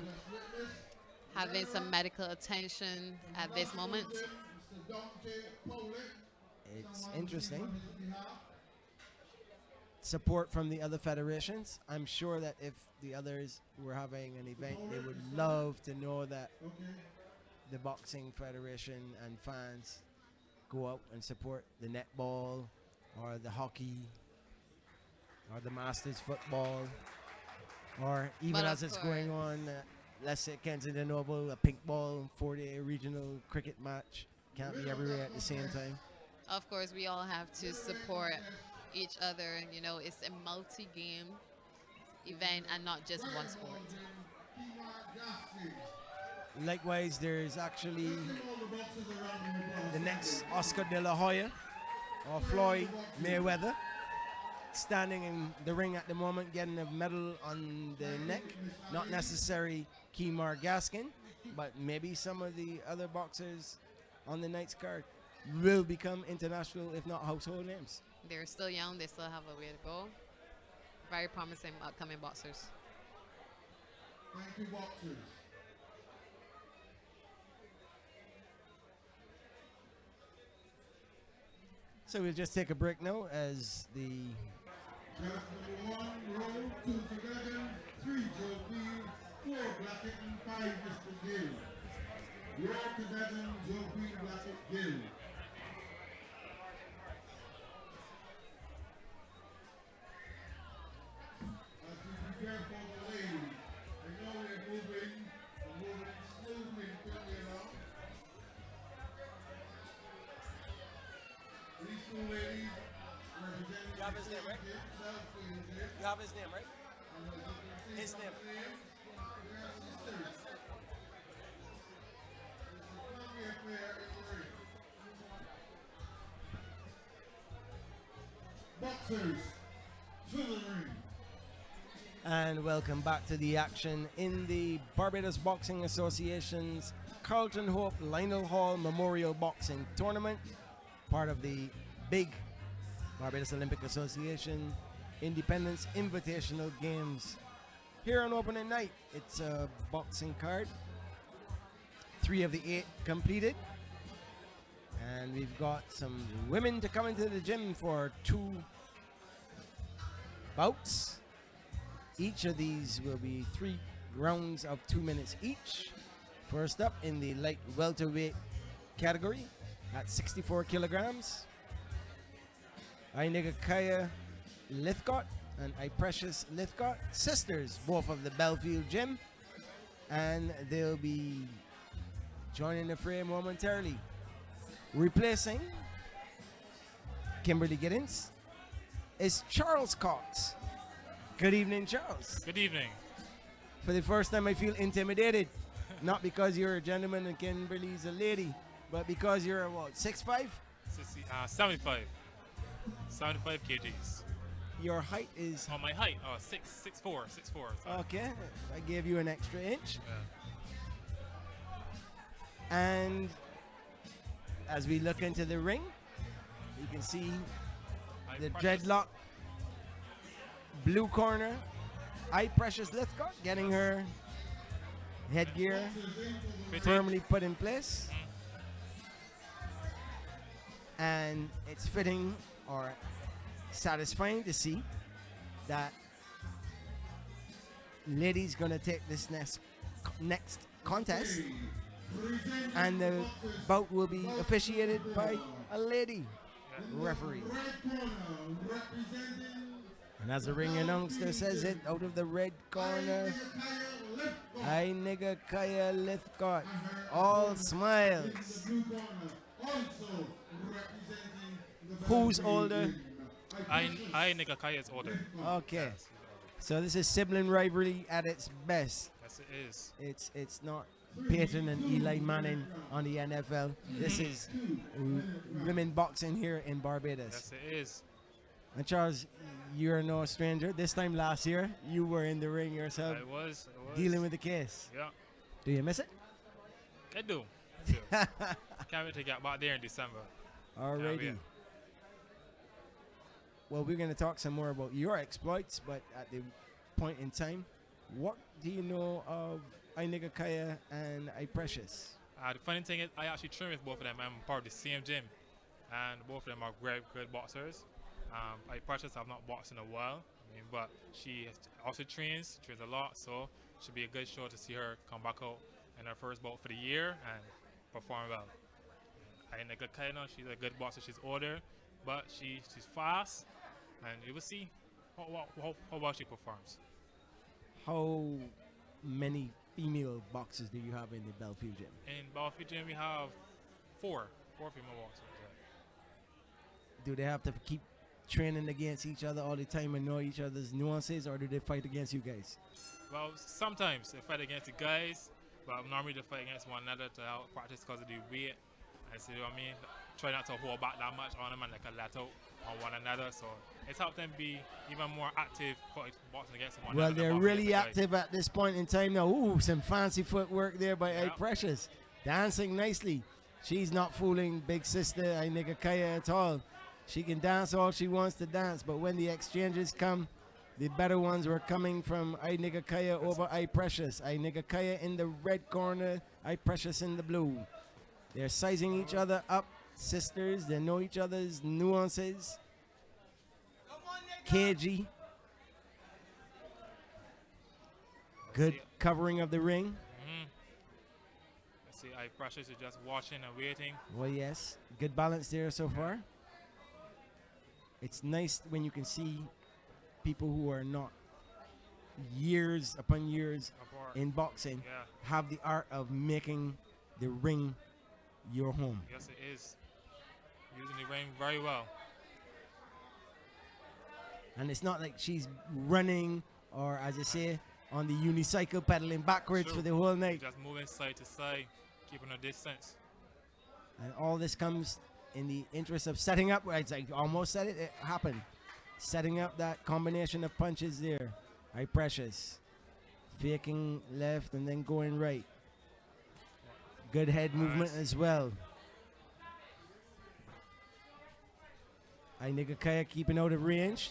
Speaker 2: having some medical attention at this moment.
Speaker 4: Mr. Dante Pollak,
Speaker 1: It's interesting. Support from the other federations. I'm sure that if the others were having an event, they would love to know that
Speaker 4: okay,
Speaker 1: the boxing federation and fans go out and support the netball or the hockey or the masters football, or even
Speaker 2: But
Speaker 1: as
Speaker 2: of
Speaker 1: it's going
Speaker 2: course.
Speaker 1: on, let's say Kensington Oval, a pink ball 4-day regional cricket match. Can't be everywhere at the same time.
Speaker 2: Of course, we all have to support each other. You know, it's a multi-game event and not just one sport.
Speaker 1: Likewise, there's actually the next Oscar De La Hoya or Floyd Mayweather standing in the ring at the moment, getting a medal on the neck. Not necessarily Kemar Gaskin, but maybe some of the other boxers on the night's card will become international, if not household names.
Speaker 2: They're still young. They still have a way to go. Very promising upcoming boxers.
Speaker 4: Thank you, boxers.
Speaker 1: So we'll just take a break now as the
Speaker 4: Draft number 1, roll 2 to 11, 3 Joe Field, 4 Blackett, and 5 Mr. Gill. Roll to 11, Joe Field, Blackett, Gill. As we prepare for the ladies, I know we're moving smoothly and quickly along. These two ladies representing
Speaker 1: You have his name, right? You have his name, right? His name.
Speaker 4: Boxers to the ring.
Speaker 1: And welcome back to the action in the Barbados Boxing Association's Carlton Hope Lionel Hall Memorial Boxing Tournament, part of the Biig Barbados Olympic Association Independence Invitational Games. Here on opening night, it's a boxing card. 3 of the 8 completed. And we've got some women to come into the gym for 2 bouts. Each of these will be 3 rounds of 2 minutes each. First up in the light welterweight category at 64 kilograms, Ainigakaya Lithcott and I Precious Lithcott, sisters, both of the Belfield gym, and they'll be joining the fray momentarily. Replacing Kimberly Giddens, is Charles Cox. Good evening, Charles.
Speaker 5: Good evening.
Speaker 1: For the first time, I feel intimidated. Not because you're a gentleman and Kimberly's a lady, but because you're, what, 6'5"?
Speaker 5: 75. 75 kgs.
Speaker 1: Your height is...
Speaker 5: Oh, my height? Oh, 6'4". Sorry.
Speaker 1: Okay, I gave you an extra inch.
Speaker 5: Yeah.
Speaker 1: And as we look into the ring, you can see the dreadlock blue corner, I Precious Lithcott getting her headgear firmly put in place. And it's fitting or satisfying to see that lady's gonna take this next contest, and the bout will be officiated by a lady referee. And as the ring announcer says it, out of the red corner, I nigga Kaya Lithcott, all smiles. Who's older?
Speaker 5: I nigga Kaya is older.
Speaker 1: Okay.
Speaker 5: Yes, he's older.
Speaker 1: So this is sibling rivalry at its best.
Speaker 5: Yes, it is.
Speaker 1: It's not Peyton and Eli Manning on the NFL. This is women boxing here in Barbados.
Speaker 5: Yes, it is.
Speaker 1: And Charles, you're no stranger. This time last year, you were in the ring yourself,
Speaker 5: I was.
Speaker 1: dealing with the case.
Speaker 5: Yeah,
Speaker 1: Do you miss it?
Speaker 5: I do. Can't wait to get back there in December.
Speaker 1: Alrighty.
Speaker 5: Yeah.
Speaker 1: Well, we're going to talk some more about your exploits, but at the point in time, what do you know of I Nigga Kaya and I Precious?
Speaker 5: The funny thing is, I actually train with both of them. I'm part of the same gym, and both of them are great, good boxers. I Precious, I've not boxed in a while, but she also trains a lot, so it should be a good show to see her come back out in her first bout for the year and perform well. I Nigga Kaya, she's a good boxer. She's older, but she's fast, and you will see how well she performs.
Speaker 1: How many female boxers do you have in the Bellevue gym?
Speaker 5: In Bellevue Gym, we have four female boxers.
Speaker 1: Do they have to keep training against each other all the time and know each other's nuances, or do they fight against you guys?
Speaker 5: Well, sometimes they fight against the guys, but normally they fight against one another to help practice because of the weight. And so, try not to hold back that much on them and they can let out on one another. So it's helped them be even more active boxing against one
Speaker 1: Well,
Speaker 5: another.
Speaker 1: they're really active at this point in time now. Ooh, some fancy footwork there by I Precious. Dancing nicely. She's not fooling big sister I Nigga Kaya at all. She can dance all she wants to dance, but when the exchanges come, the better ones were coming from I Nigga Kaya over I Precious. I Nigga Kaya in the red corner, I Precious in the blue. They're sizing each other up, sisters. They know each other's nuances. KG. Good covering of the ring.
Speaker 5: Let's see, I Precious is just watching and waiting.
Speaker 1: Well, yes. Good balance there so far. It's nice when you can see people who are not years upon years in boxing have the art of making the ring your home.
Speaker 5: Yes, it is. Using the ring very well.
Speaker 1: And it's not like she's running or, as I say, on the unicycle pedaling backwards for the whole night.
Speaker 5: Just moving side to side, keeping a distance.
Speaker 1: And all this comes in the interest of setting up. I almost said it, it happened. Setting up that combination of punches there. I Precious. Faking left and then going right. Good head movement as well. I Nigga Kaya keeping out of range.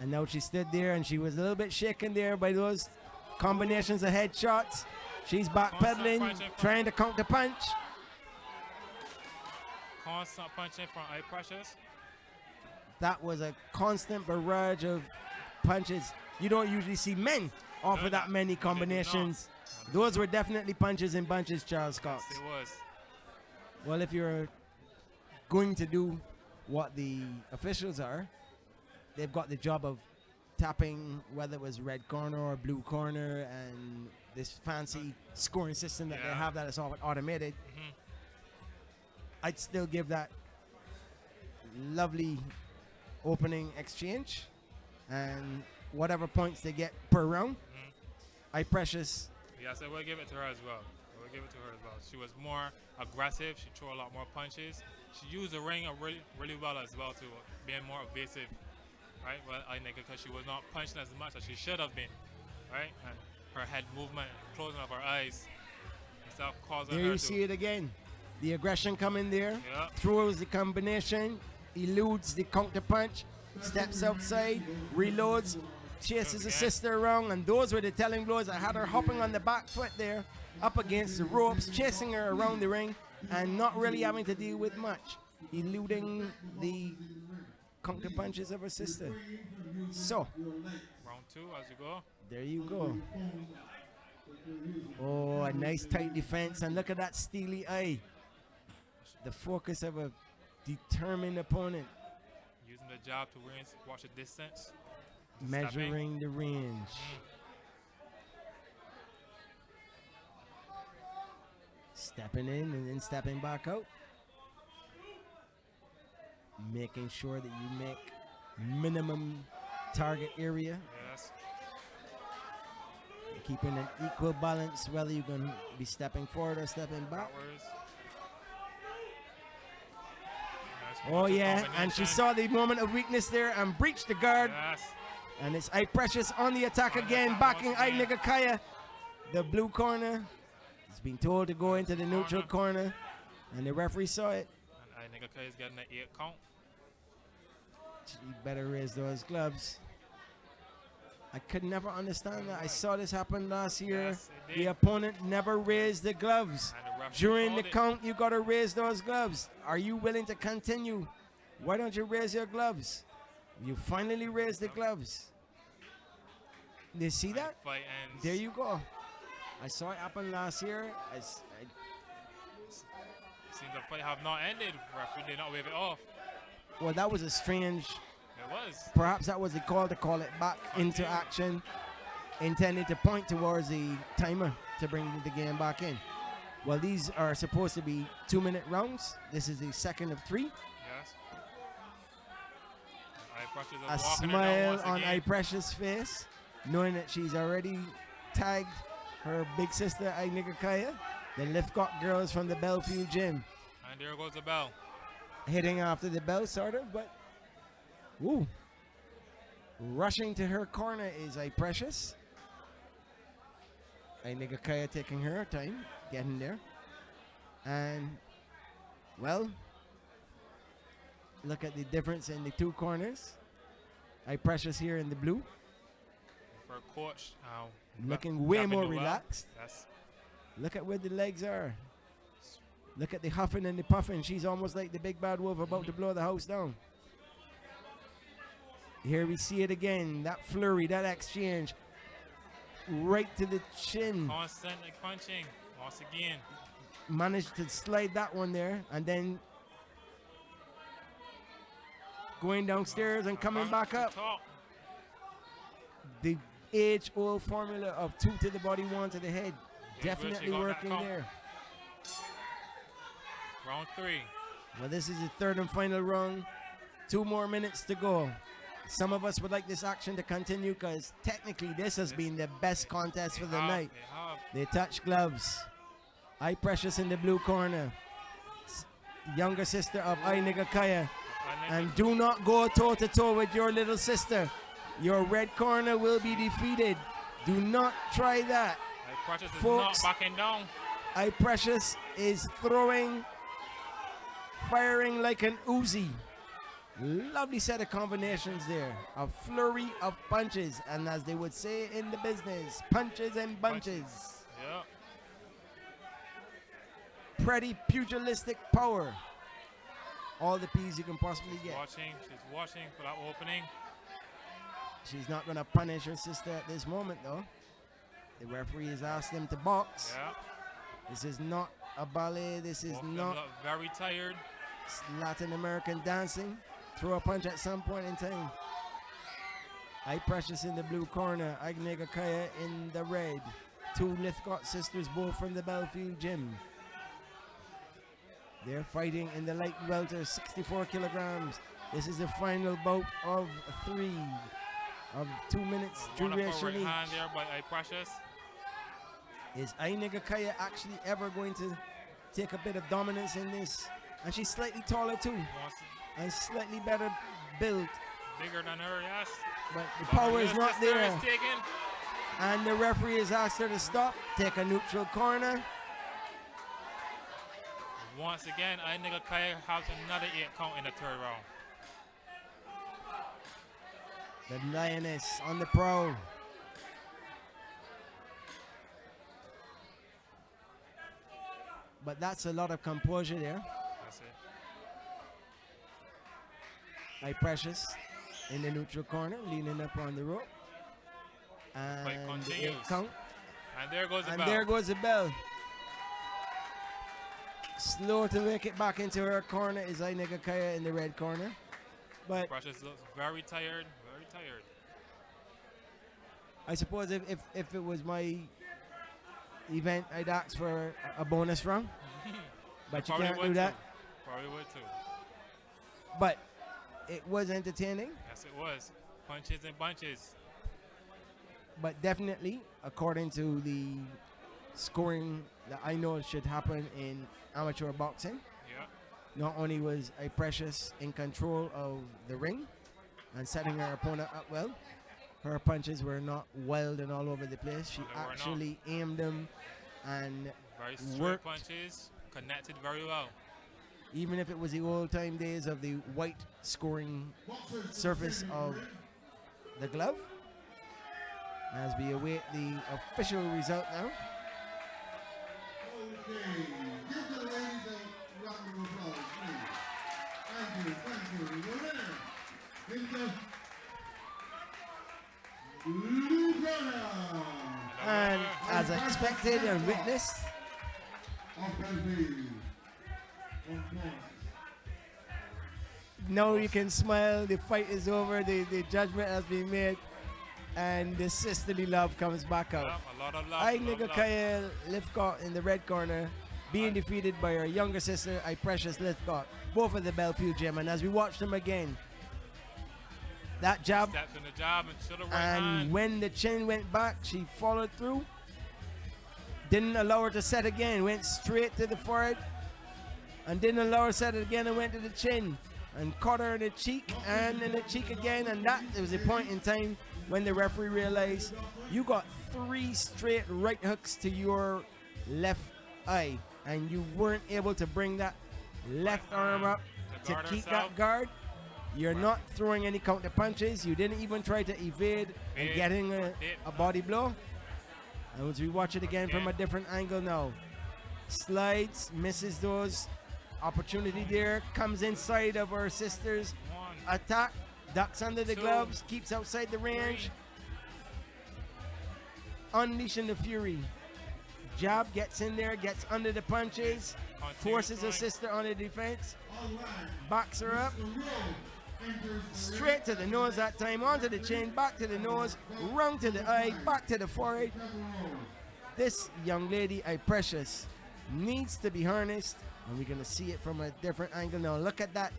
Speaker 1: And now she stood there and she was a little bit shaken there by those combinations of headshots. She's backpedaling, trying to counter punch.
Speaker 5: Constant punching from I Precious.
Speaker 1: That was a constant barrage of punches. You don't usually see men offer that many combinations. Those were definitely punches in bunches, Charles Cox.
Speaker 5: Yes, it was.
Speaker 1: Well, if you're going to do what the officials are, they've got the job of tapping, whether it was red corner or blue corner, and this fancy scoring system that they have that is all automated. I'd still give that lovely opening exchange, and whatever points they get per round. I Precious.
Speaker 5: Yeah, so we'll give it to her as well. We'll give it to her as well. She was more aggressive. She threw a lot more punches. She used the ring really, really well as well to being more evasive, right? Well, I think because she was not punching as much as she should have been, right? And her head movement, closing of her eyes, and stuff causing
Speaker 1: There
Speaker 5: her
Speaker 1: you
Speaker 5: to.
Speaker 1: see it again. The aggression coming there.
Speaker 5: Yeah.
Speaker 1: Throws the combination. Eludes the counter punch. Steps outside. Reloads. Chases the sister around. And those were the telling blows. I had her hopping on the back foot there. Up against the ropes. Chasing her around the ring. And not really having to deal with much. Eluding the counter punches of her sister. So.
Speaker 5: Round 2 as you go.
Speaker 1: There you go. Oh, a nice tight defense. And look at that steely eye. The focus of a determined opponent.
Speaker 5: Using the jab to watch the distance.
Speaker 1: Measuring the range. Stepping in and then stepping back out. Making sure that you make minimum target area.
Speaker 5: Yes.
Speaker 1: Keeping an equal balance whether you're going to be stepping forward or stepping back.
Speaker 5: Backwards.
Speaker 1: Oh yeah, and she saw the moment of weakness there and breached the guard.
Speaker 5: Yes.
Speaker 1: And it's I Precious on the attack again, backing I Nigakaya. The blue corner. He's been told to go into the neutral corner, and the referee saw it.
Speaker 5: And I think is getting an 8 count.
Speaker 1: She better raise those gloves. I could never understand that. I saw this happen last year.
Speaker 5: Yes, it
Speaker 1: The
Speaker 5: did.
Speaker 1: opponent never raised the gloves.
Speaker 5: And the referee
Speaker 1: During the
Speaker 5: called it.
Speaker 1: count, you got to raise those gloves. Are you willing to continue? Why don't you raise your gloves? You finally raised the gloves. You see
Speaker 5: And
Speaker 1: that?
Speaker 5: the fight ends.
Speaker 1: There you go. I saw it happen last year.
Speaker 5: Seems the fight have not ended. Referee did not wave it off.
Speaker 1: Well, that was a strange.
Speaker 5: It was.
Speaker 1: Perhaps that was the call to call it back into action, intended to point towards the timer to bring the game back in. Well, these are supposed to be 2-minute rounds. This is the second of 3.
Speaker 5: Yes. I Precious is
Speaker 1: A
Speaker 5: walking her down
Speaker 1: smile
Speaker 5: once
Speaker 1: on
Speaker 5: again.
Speaker 1: I Precious' face, knowing that she's already tagged her big sister, I Nigakaya, the Lift Got girls from the Bellevue gym.
Speaker 5: And there goes the bell.
Speaker 1: Hitting after the bell, sort of, but ooh. Rushing to her corner is I Precious. I Nigakaya taking her time, getting there. And, well, look at the difference in the 2 corners. I Precious here in the blue,
Speaker 5: For coach.
Speaker 1: looking way
Speaker 5: Gavin
Speaker 1: more
Speaker 5: Noel.
Speaker 1: relaxed.
Speaker 5: Yes.
Speaker 1: Look at where the legs are. Look at the huffing and the puffing. She's almost like the big bad wolf about to blow the house down. Here we see it again. That flurry, that exchange. Right to the chin.
Speaker 5: Constantly punching. Once again.
Speaker 1: Managed to slide that one there. And then going downstairs and coming back up.
Speaker 5: Top.
Speaker 1: The age-old formula of 2 to the body, 1 to the head.
Speaker 5: Yeah, good. She
Speaker 1: Definitely
Speaker 5: got that
Speaker 1: working
Speaker 5: count.
Speaker 1: there.
Speaker 5: Round 3.
Speaker 1: Well, this is the 3rd and final round. 2 more minutes to go. Some of us would like this action to continue because technically this has been the best contest for the night.
Speaker 5: They have.
Speaker 1: They touch gloves. I Precious in the blue corner. Younger sister of I Nigakaya. And do not go toe to toe with your little sister. Your red corner will be defeated. Do not try that.
Speaker 5: I Precious is
Speaker 1: Folks.
Speaker 5: not backing down.
Speaker 1: I Precious is throwing, firing like an Uzi. Lovely set of combinations there. A flurry of punches. And as they would say in the business, punches and bunches.
Speaker 5: Yeah.
Speaker 1: Pretty pugilistic power. All the P's you can possibly get.
Speaker 5: She's watching for that opening.
Speaker 1: She's not going to punish her sister at this moment, though. The referee has asked them to box.
Speaker 5: Yeah.
Speaker 1: This is not a ballet. This is
Speaker 5: Both of them
Speaker 1: not
Speaker 5: look very tired.
Speaker 1: Latin American dancing. Throw a punch at some point in time. I Precious in the blue corner. Agnega Kaya in the red. 2 Lithcott sisters, both from the Bellevue gym. They're fighting in the light welter, 64 kilograms. This is the final bout of 3 of 2 minutes
Speaker 5: Wonderful
Speaker 1: duration
Speaker 5: right hand
Speaker 1: each.
Speaker 5: there by Precious.
Speaker 1: Is Ainiga Kaya actually ever going to take a bit of dominance in this? And she's slightly taller too,
Speaker 5: Wants
Speaker 1: and slightly better built,
Speaker 5: bigger than her, yes.
Speaker 1: but the power is
Speaker 5: Yes,
Speaker 1: not
Speaker 5: sister
Speaker 1: there.
Speaker 5: is taken.
Speaker 1: And the referee has asked her to stop, take a neutral corner.
Speaker 5: Once again, Ainiga Kaya has another 8 count in the 3rd round.
Speaker 1: The Lioness on the prowl. But that's a lot of composure there.
Speaker 5: That's it.
Speaker 1: Like Precious in the neutral corner, leaning up on the rope. And the
Speaker 5: continues.
Speaker 1: 8 count.
Speaker 5: And there goes the
Speaker 1: And
Speaker 5: bell.
Speaker 1: there goes the bell. Slow to make it back into her corner is Ainiga Kaya in the red corner. But
Speaker 5: Precious looks very tired, very tired.
Speaker 1: I suppose if it was my event, I'd ask for a bonus round. But you
Speaker 5: Probably
Speaker 1: can't
Speaker 5: would
Speaker 1: do that.
Speaker 5: too. Probably would too.
Speaker 1: But it was entertaining.
Speaker 5: Yes, it was. Punches and bunches.
Speaker 1: But definitely, according to the scoring that I know should happen in amateur boxing,
Speaker 5: Yeah.
Speaker 1: not only was a Precious in control of the ring and setting her opponent up well, her punches were not wild and all over the place. She
Speaker 5: No, they were not.
Speaker 1: actually aimed them, and
Speaker 5: Very straight
Speaker 1: worked.
Speaker 5: punches. Connected very well.
Speaker 1: even if it was the old time days of the white scoring surface of the glove. As we await the official result now.
Speaker 4: Okay, give the ladies a round of applause, please. Thank you. The winner is the Lugana
Speaker 1: And as expected and witnessed,
Speaker 4: of Belgrade. 1 point.
Speaker 1: now you can smile, the fight is over, the judgment has been made, and the sisterly love comes back out.
Speaker 5: Yeah, a lot of love.
Speaker 1: Ainiga Kaya Lithcott in the red corner, being defeated by her younger sister, I Precious Lithcott, both at the Belfield gym. And as we watch them again, that jab,
Speaker 5: Stepped in the jab and to the right
Speaker 1: and
Speaker 5: hand.
Speaker 1: when the chin went back, she followed through. Didn't allow her to set again, went straight to the forehead, and didn't allow her to set it again and went to the chin. And caught her in the cheek and in the cheek again, and that was a point in time when the referee realized you got 3 straight right hooks to your left eye, and you weren't able to bring that left arm up to
Speaker 5: guard
Speaker 1: keep
Speaker 5: herself.
Speaker 1: that guard. You're not throwing any counter punches. You didn't even try to evade and
Speaker 5: Evade.
Speaker 1: getting a body blow. And as we watch it again from a different angle now, slides, misses those. Opportunity there, comes inside of her sister's
Speaker 5: One.
Speaker 1: attack, ducks under the
Speaker 5: 2,
Speaker 1: gloves, keeps outside the range, unleashing the fury. Jab gets in there, gets under the punches, forces her sister on the defense, backs her up, straight to the nose that time, onto the chin, back to the nose, round to the eye, back to the forehead. This young lady, I Precious, needs to be harnessed, and we're gonna see it from a different angle now. Look at that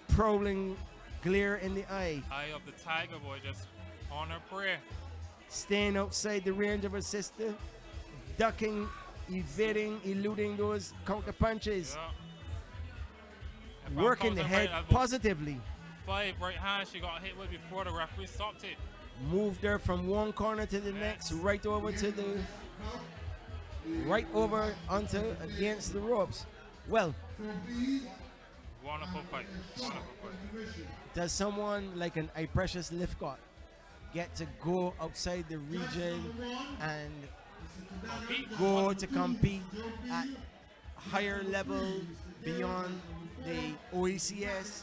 Speaker 1: prowling glare in the eye,
Speaker 5: Eye of the tiger boy just on her prayer.
Speaker 1: staying outside the range of her sister, ducking, evading, eluding those counter punches,
Speaker 5: Yeah. If I'm
Speaker 1: working the
Speaker 5: counting
Speaker 1: head
Speaker 5: right, that's about
Speaker 1: positively.
Speaker 5: 5 right hands she got hit with before the referee stopped it.
Speaker 1: Moved her from one corner to the next, right over to the right over onto against the ropes. Well,
Speaker 5: Wonderful fight. Wonderful fight.
Speaker 1: does someone like an I Precious Lithcott get to go outside the region and go to compete at higher level beyond the OECS,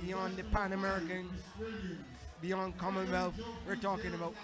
Speaker 1: beyond the Pan American, beyond Commonwealth? We're talking about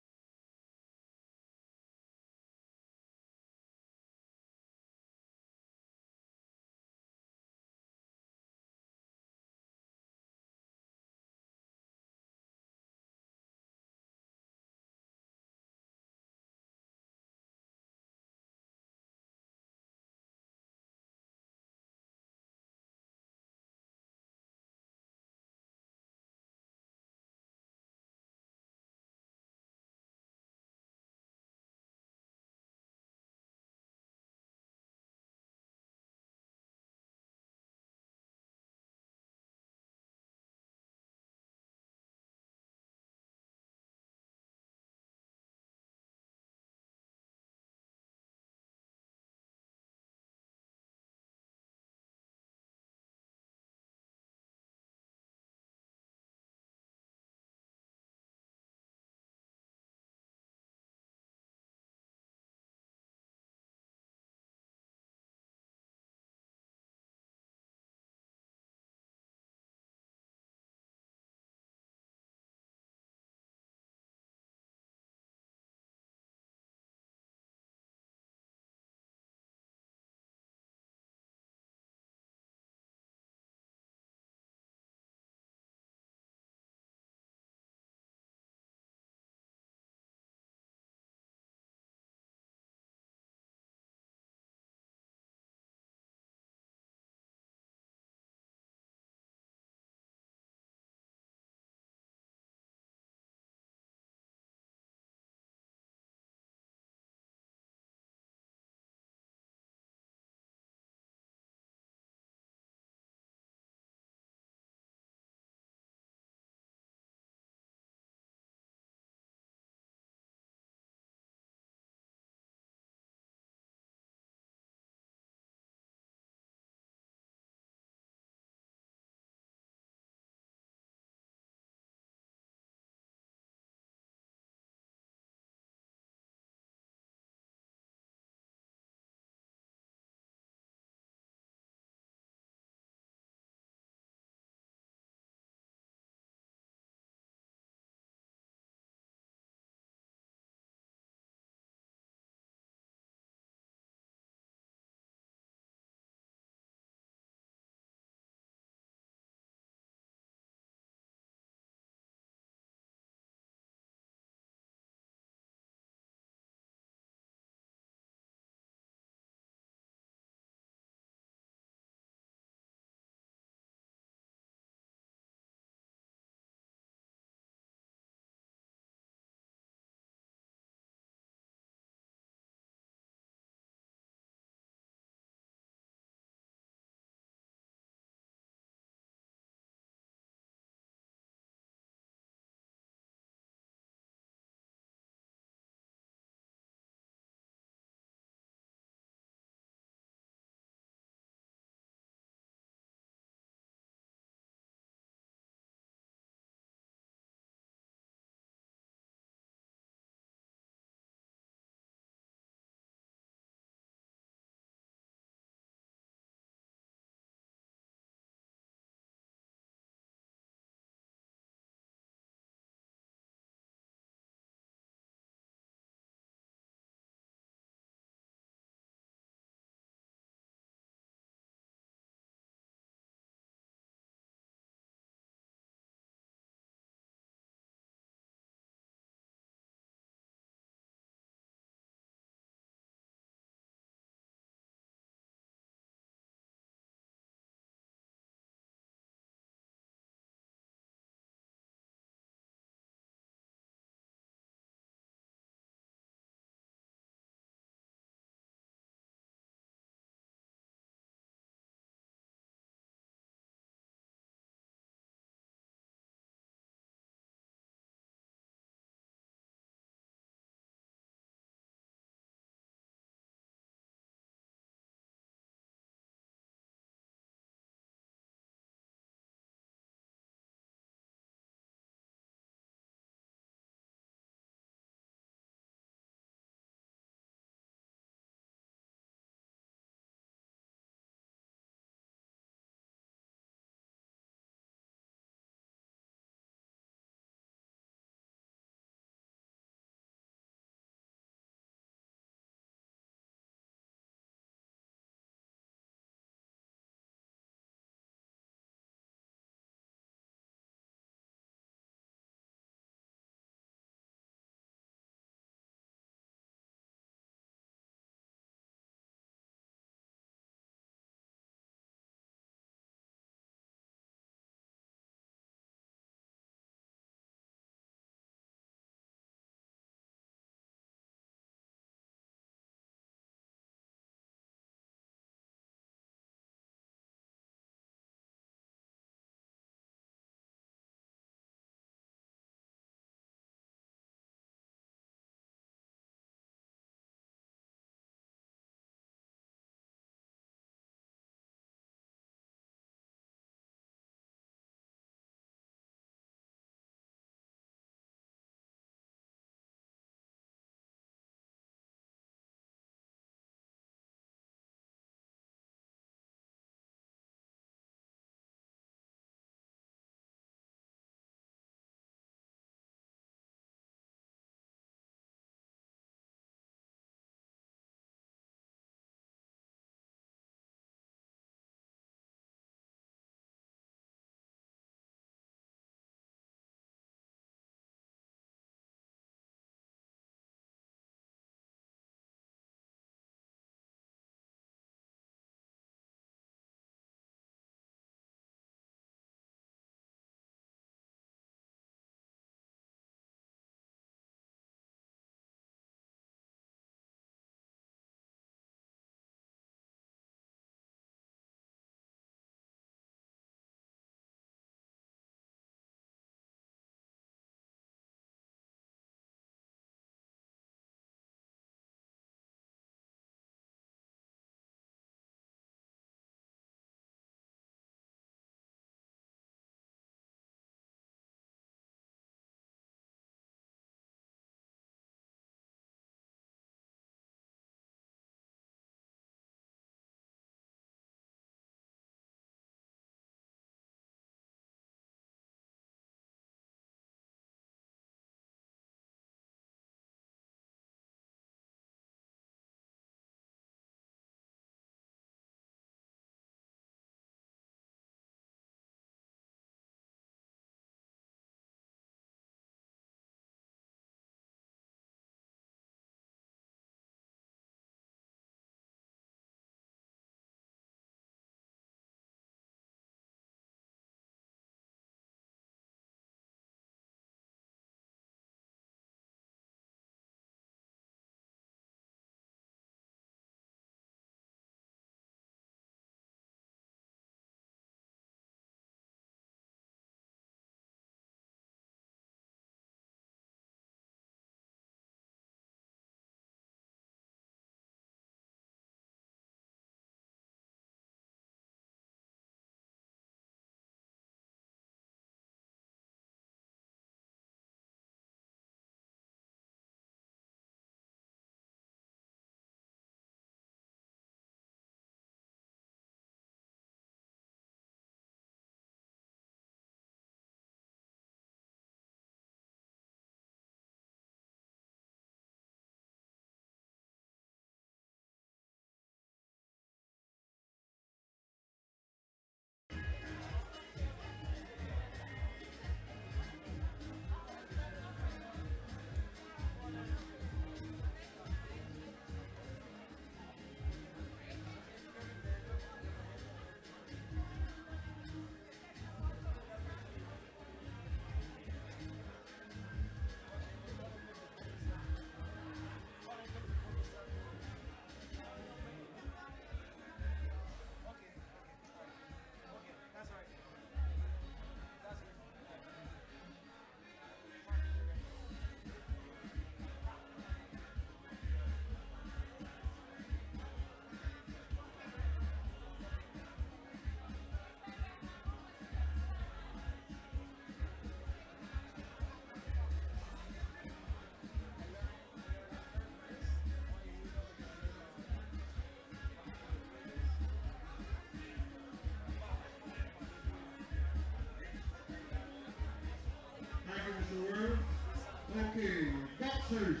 Speaker 4: Okay, boxers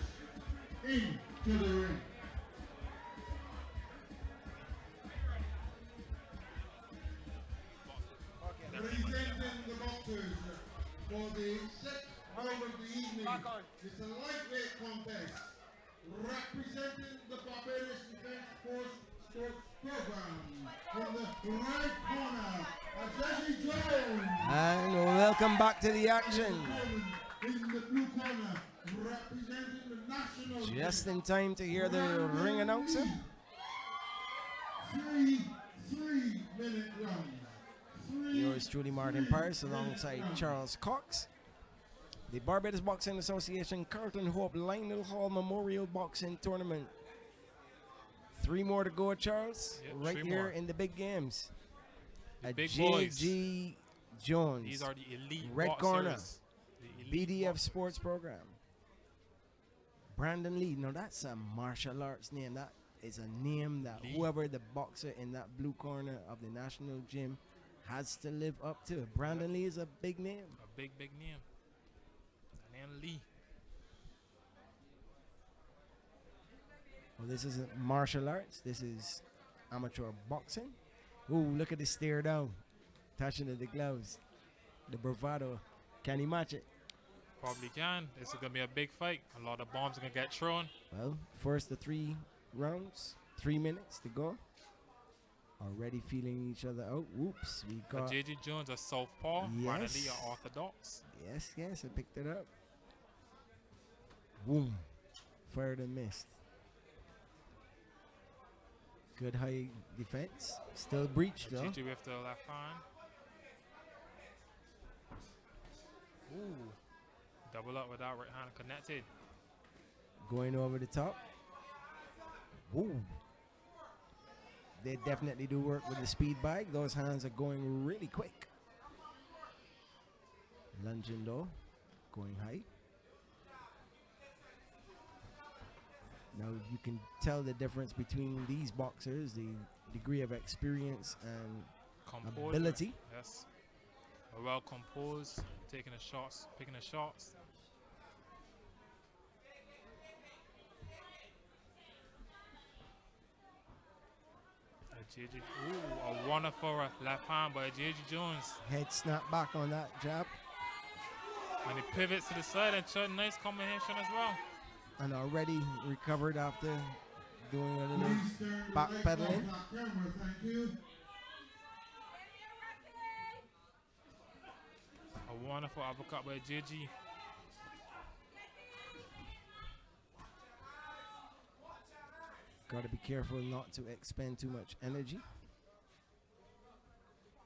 Speaker 4: into the ring. Presenting the boxers for the sixth round of the evening. It's a lightweight contest. Representing the Barbados Defense Force Sports Program from the right corner, Jesse Jones.
Speaker 1: And welcome back to the action.
Speaker 4: In the blue corner, representing the national.
Speaker 1: Just in time to hear the ring announcer.
Speaker 4: 3-minute round.
Speaker 1: Yours truly, Martin Paris, alongside Charles Cox. The Barbados Boxing Association Carlton Hope Lionel Hall Memorial Boxing Tournament. 3 more to go, Charles.
Speaker 5: Yep,
Speaker 1: right
Speaker 5: 3
Speaker 1: here
Speaker 5: more.
Speaker 1: in the big games.
Speaker 5: The
Speaker 1: At
Speaker 5: big
Speaker 1: J.G. Jones.
Speaker 5: These are the elite
Speaker 1: Red
Speaker 5: boxers.
Speaker 1: corner.
Speaker 5: The elite
Speaker 1: BDF
Speaker 5: boxers.
Speaker 1: Sports Program. Brandon Lee. Now that's a martial arts name. That is a name that
Speaker 5: Lee.
Speaker 1: whoever the boxer in that blue corner of the national gym has to live up to. Brandon Lee is a big name.
Speaker 5: A big name. Lionel Lee.
Speaker 1: Well, this isn't martial arts. This is amateur boxing. Ooh, look at the stare down. Touching of the gloves. The bravado. Can he match it?
Speaker 5: Probably can. This is going to be a big fight. A lot of bombs are going to get thrown.
Speaker 1: Well, first the 3 rounds. 3 minutes to go. Already feeling each other out. Whoops. We got...
Speaker 5: J.J. Jones, a southpaw. Brandon
Speaker 1: Yes.
Speaker 5: Lee, a orthodox.
Speaker 1: Yes, I picked it up. Boom. Fired and missed. Good high defense. Still breached though.
Speaker 5: J.J. with the left hand. Ooh. Double up with that right hand connected.
Speaker 1: Going over the top. Ooh. They definitely do work with the speed bike. Those hands are going really quick. Lunging though. Going high. Now you can tell the difference between these boxers, the degree of experience and
Speaker 5: Composed.
Speaker 1: ability.
Speaker 5: Yes. Well composed. Taking the shots. Picking the shots. J.J. Ooh, a wonderful left hand by J.J. Jones.
Speaker 1: Head snap back on that jab.
Speaker 5: And he pivots to the side and tried a nice combination as well.
Speaker 1: And already recovered after doing a little
Speaker 4: Please turn the lights
Speaker 1: backpedaling.
Speaker 4: off that camera, thank you.
Speaker 5: A wonderful uppercut by J.J.
Speaker 1: Got to be careful not to expend too much energy,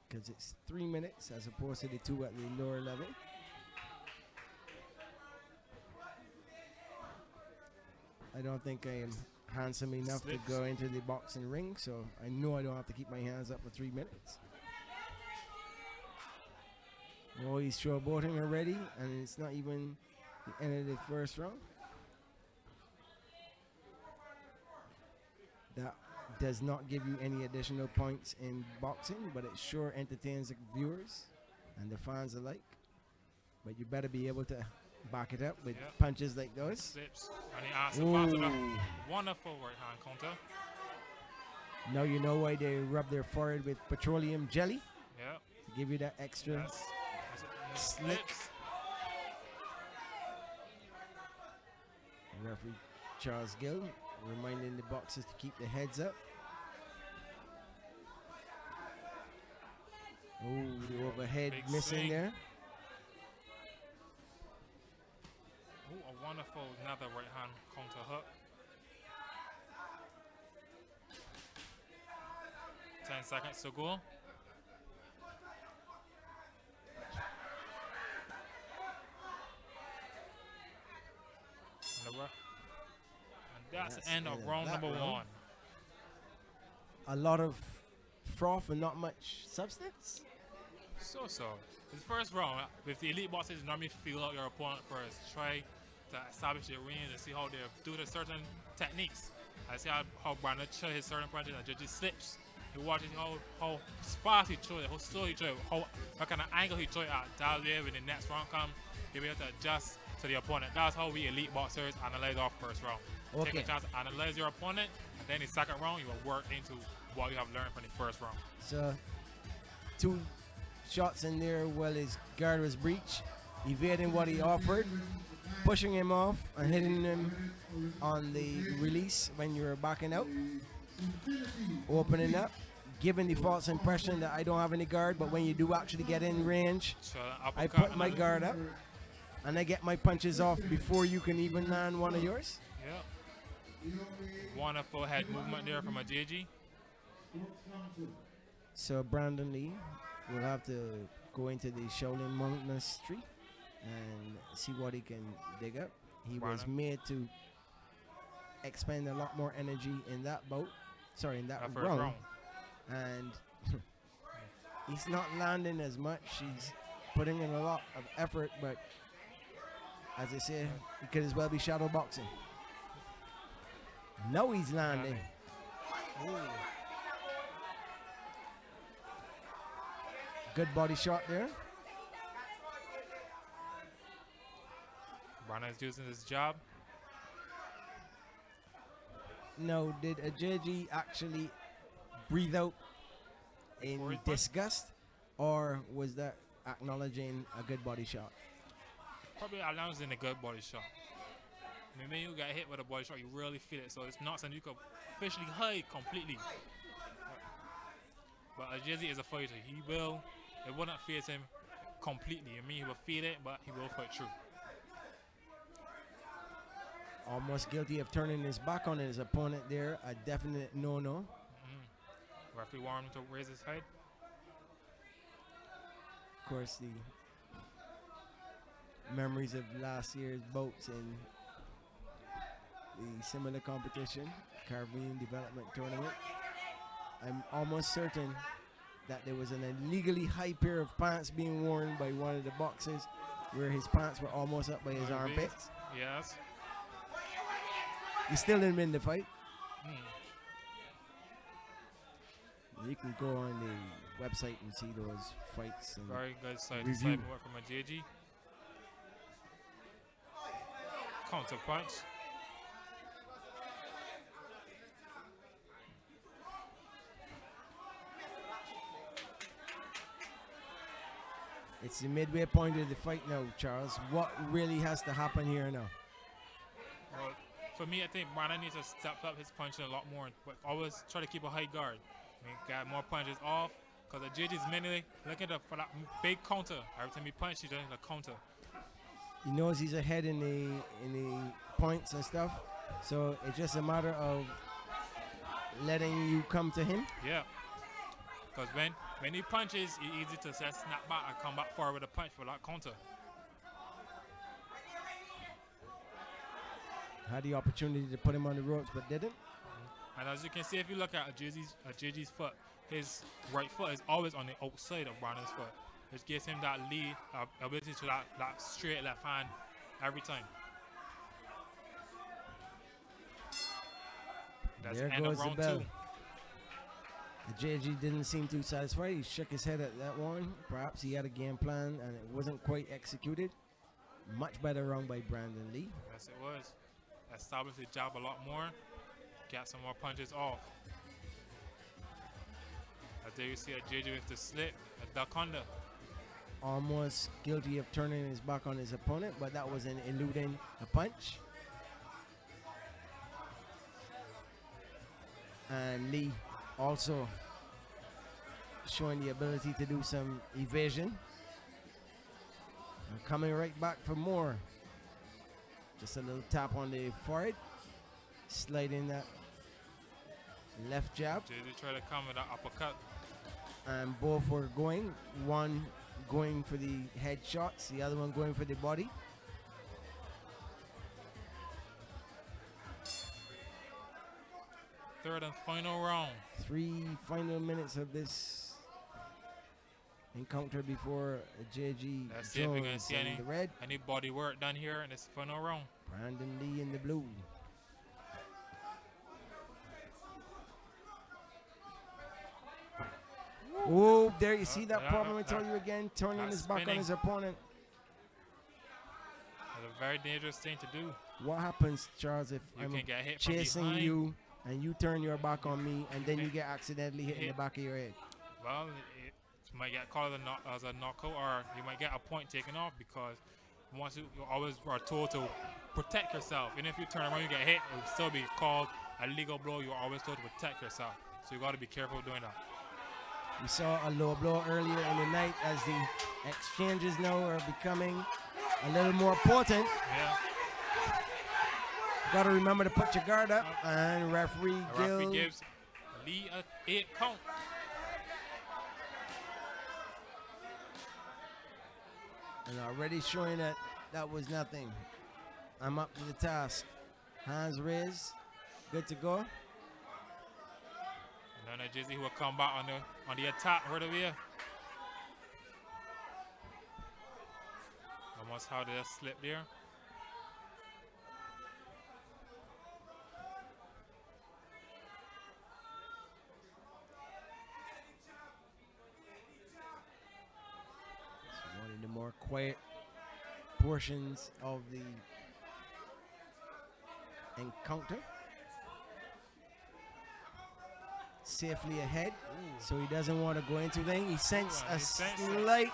Speaker 1: because it's 3 minutes as opposed to the 2 at the lower level. I don't think I am handsome enough
Speaker 5: Slips.
Speaker 1: to go into the boxing ring, so I know I don't have to keep my hands up for 3 minutes. Oh, he's showboating already, and it's not even the end of the first round. That does not give you any additional points in boxing, but it sure entertains the viewers and the fans alike. But you better be able to back it up with
Speaker 5: Yep.
Speaker 1: punches like those.
Speaker 5: Slips. And he answers back to the
Speaker 1: Ooh.
Speaker 5: wonderful right hand counter.
Speaker 1: Now you know why they rub their forehead with petroleum jelly,
Speaker 5: Yep.
Speaker 1: to give you that extra.
Speaker 5: Yes.
Speaker 1: Slips. Referee Charles Gill reminding the boxers to keep their heads up. Oh, the overhead
Speaker 5: Big
Speaker 1: missing
Speaker 5: swing.
Speaker 1: there.
Speaker 5: Ooh, a wonderful another right hand counter hook. 10 seconds to go. And that's the end of round
Speaker 1: that
Speaker 5: number
Speaker 1: round.
Speaker 5: 1.
Speaker 1: A lot of froth and not much substance.
Speaker 5: So. This first round, with the elite boxers, you normally feel out your opponent first. Try to establish their range and see how they do the certain techniques. I see how Brandon throws his certain punches and just slips. He watches how fast he throws it, how slow he throws it, what kind of angle he throws it at. That way when the next round comes, he'll be able to adjust to the opponent. That's how we elite boxers analyze our first round.
Speaker 1: Okay.
Speaker 5: Take a chance to analyze your opponent, and then the second round, you will work into what you have learned from the first round.
Speaker 1: So 2 shots in there while his guard was breached, evading what he offered, pushing him off and hitting him on the release when you were backing out, opening up, giving the false impression that I don't have any guard, but when you do actually get in range,
Speaker 5: So
Speaker 1: I put my guard up and I get my punches off before you can even land one of yours.
Speaker 5: Yeah. Wonderful head movement there from a JG.
Speaker 1: So Brandon Lee will have to go into the Shaolin Monastery and see what he can dig up. He was
Speaker 5: Brandon.
Speaker 1: made to expend a lot more energy in that in that
Speaker 5: That first
Speaker 1: round.
Speaker 5: round.
Speaker 1: And he's not landing as much. He's putting in a lot of effort, but as I say, he could as well be shadow boxing. No, he's landing. Good body shot there.
Speaker 5: Brandon's using his job.
Speaker 1: No, did Ajeji actually breathe out in
Speaker 5: Before he punched?
Speaker 1: disgust, or was that acknowledging a good body shot?
Speaker 5: Probably announcing a good body shot. I mean, when you get hit with a body shot, you really feel it. So it's not something you can officially hide completely. But Ajezi is a fighter. It will not phase him completely. I mean, he will feel it, but he will fight through.
Speaker 1: Almost guilty of turning his back on his opponent there. A definite no-no.
Speaker 5: Referee warned him to raise his head.
Speaker 1: Of course, the memories of last year's bouts in the similar competition, Caribbean Development Tournament. I'm almost certain that there was an illegally high pair of pants being worn by one of the boxers where his pants were almost up by his armpits.
Speaker 5: Yes.
Speaker 1: He still didn't win the fight. You can go on the website and see those fights. And
Speaker 5: Very good side
Speaker 1: Review.
Speaker 5: to side work from a JG. Counter punch.
Speaker 1: it's the midway point of the fight now, Charles. What really has to happen here now?
Speaker 5: Well, for me, I think Brandon needs to step up his punching a lot more, but always try to keep a high guard. I mean, got more punches off, because the JG is mainly looking for that big counter. Every time he punches, he's doing a counter.
Speaker 1: He knows he's ahead in the points and stuff, so it's just a matter of letting you come to him.
Speaker 5: Yeah. Because when he punches, it's easy to just snap back and come back forward with a punch for that counter.
Speaker 1: Had the opportunity to put him on the ropes, but didn't.
Speaker 5: And as you can see, if you look at JG's foot, his right foot is always on the outside of Brandon's foot, which gives him that lead, ability to that straight left hand every time. That's
Speaker 1: There
Speaker 5: the end of
Speaker 1: goes the
Speaker 5: round
Speaker 1: bell.
Speaker 5: 2.
Speaker 1: The JG didn't seem too satisfied. He shook his head at that one. Perhaps he had a game plan and it wasn't quite executed. Much better run by Brandon Lee.
Speaker 5: Yes, it was. Established the jab a lot more. Got some more punches off. As there you see a JJ with the slip, a duck under.
Speaker 1: Almost guilty of turning his back on his opponent, but that was an eluding a punch. And Lee also showing the ability to do some evasion. And coming right back for more. Just a little tap on the forehead. Sliding that left jab.
Speaker 5: JJ tried to come with an uppercut.
Speaker 1: And both were going. One going for the head shots, the other one going for the body.
Speaker 5: Third and final round.
Speaker 1: 3 final minutes of this encounter before JG
Speaker 5: Let's see if we're going to
Speaker 1: Jones
Speaker 5: see
Speaker 1: in the red,
Speaker 5: any body work done here in this final round.
Speaker 1: Brandon Lee in the blue. Oh, there you see that
Speaker 5: yeah,
Speaker 1: problem I
Speaker 5: that-
Speaker 1: told you again, turning
Speaker 5: that's
Speaker 1: his back on
Speaker 5: spinning.
Speaker 1: his opponent.
Speaker 5: With a very dangerous thing to do.
Speaker 1: What happens, Charles, if
Speaker 5: You
Speaker 1: I'm
Speaker 5: can get hit from
Speaker 1: chasing
Speaker 5: behind.
Speaker 1: you and you turn your back on me and then you get accidentally hit in the back of your head?
Speaker 5: Well, it might get called as a knockout, or you might get a point taken off, because once you always are told to protect yourself. And if you turn around, you get hit, it will still be called a legal blow. You're always told to protect yourself. So you got to be careful doing that.
Speaker 1: We saw a low blow earlier in the night as the exchanges now are becoming a little more potent.
Speaker 5: Yeah.
Speaker 1: Got to remember to put your guard up, and referee
Speaker 5: The referee gives Lee a 8 count.
Speaker 1: And already showing that that was nothing. I'm up to the task. Hands raised, good to go.
Speaker 5: And then Jizzy who will come back on the attack right away. Almost how they just slip there.
Speaker 1: It's one of the more quiet portions of the encounter. Safely ahead, so he doesn't want to go into things. He sensed a slight
Speaker 5: delay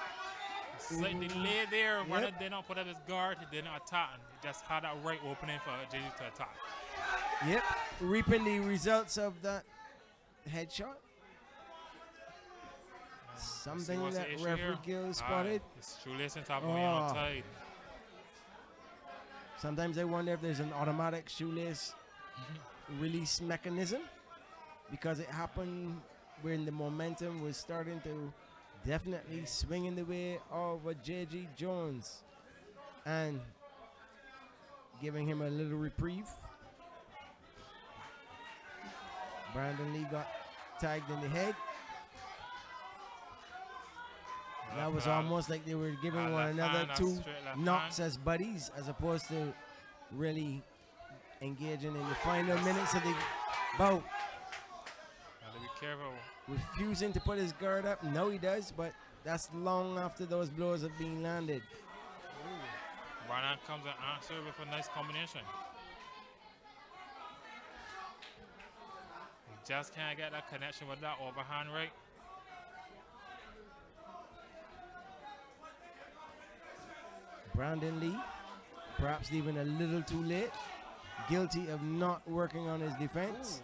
Speaker 5: there.
Speaker 1: Yep.
Speaker 5: Rather than not put up his guard, he didn't attack. He just had that right opening for Jizzy to attack.
Speaker 1: Yep, reaping the results of that headshot. Something
Speaker 5: what's
Speaker 1: that
Speaker 5: the issue
Speaker 1: referee
Speaker 5: here?
Speaker 1: Gill spotted.
Speaker 5: It's shoelace on top of me outside.
Speaker 1: Sometimes I wonder if there's an automatic shoelace release mechanism, because it happened when the momentum was starting to definitely swing in the way of a J.G. Jones and giving him a little reprieve. Brandon Lee got tagged in the head. That was almost like they were giving one another two knocks as buddies, as opposed to really engaging in the final minutes of the bout.
Speaker 5: Gotta be careful.
Speaker 1: Refusing to put his guard up. No, he does, but that's long after those blows have been landed.
Speaker 5: Brandon comes and answers with a nice combination. He just can't get that connection with that overhand right.
Speaker 1: Brandon Lee, perhaps even a little too late. Guilty of not working on his defense.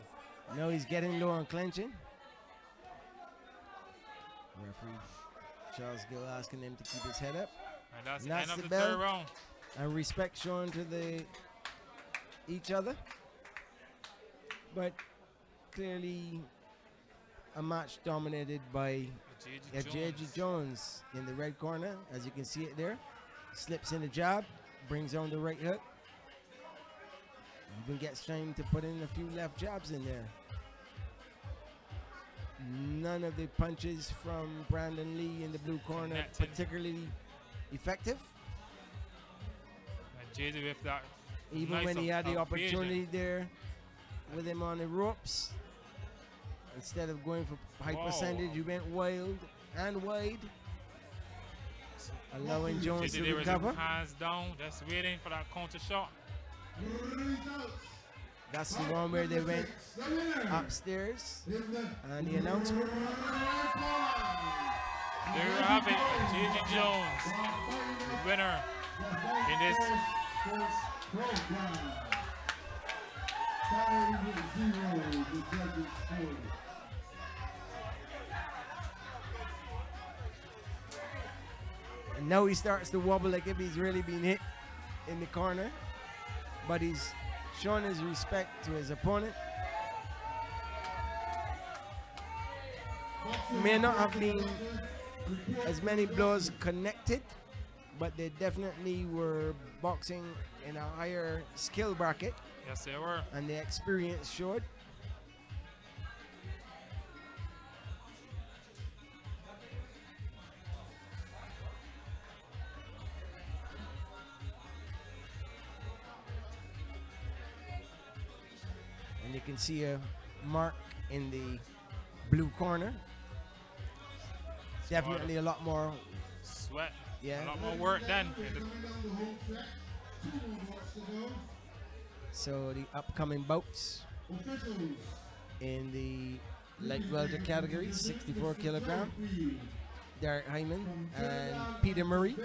Speaker 1: Now he's getting low on clenching. Referee Charles Gill asking him to keep his head up.
Speaker 5: And that's
Speaker 1: And
Speaker 5: the
Speaker 1: that's
Speaker 5: end of
Speaker 1: the
Speaker 5: the
Speaker 1: bell.
Speaker 5: third round.
Speaker 1: And respect shown to each other. But clearly a match dominated by J.G. Jones in the red corner, as you can see it there. Slips in the jab, brings on the right hook. Even gets time to put in a few left jabs in there. None of the punches from Brandon Lee in the blue corner
Speaker 5: Connected.
Speaker 1: particularly effective.
Speaker 5: And Jay-Z with that.
Speaker 1: Even
Speaker 5: nice
Speaker 1: when he had the
Speaker 5: evasion.
Speaker 1: opportunity there with him on the ropes, instead of going for high
Speaker 5: Whoa.
Speaker 1: percentage, he went wild and wide, allowing Jones
Speaker 5: Jay-Z
Speaker 1: to
Speaker 5: there with
Speaker 1: recover.
Speaker 5: his hands down, just waiting for that counter shot.
Speaker 1: That's the one where they went upstairs, and the announcement.
Speaker 5: There you have it, J.G. Jones, the winner in this.
Speaker 1: And now he starts to wobble like if he's really been hit in the corner, but he's showing his respect to his opponent. May not have been as many blows connected, but they definitely were boxing in a higher skill bracket,
Speaker 5: Yes, they were.
Speaker 1: and the experience showed. And you can see a mark in the blue corner. Definitely a lot more,
Speaker 5: Sweat.
Speaker 1: yeah.
Speaker 5: A lot more work done.
Speaker 1: So the upcoming bouts in the light welter category, 64 kilogram. Derek Hyman and Peter Murray.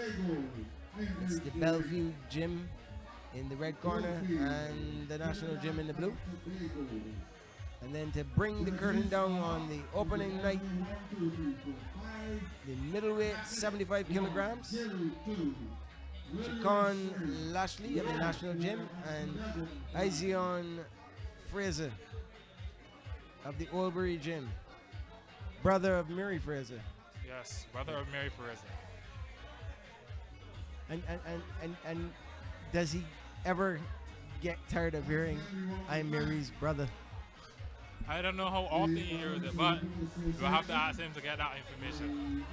Speaker 1: It's the Bellevue Gym in the red corner and the National Gym in the blue. And then to bring the curtain down on the opening night, the middleweight, 75 kilograms. Chacon Lashley at the National Gym and Izion Fraser of the Oldbury Gym. Brother of Mary Fraser.
Speaker 5: Yes, brother of Mary Fraser.
Speaker 1: And does he ever get tired of hearing I'm Mary's brother?
Speaker 5: I don't know how often he hears it, but we'll have to ask him to get that information.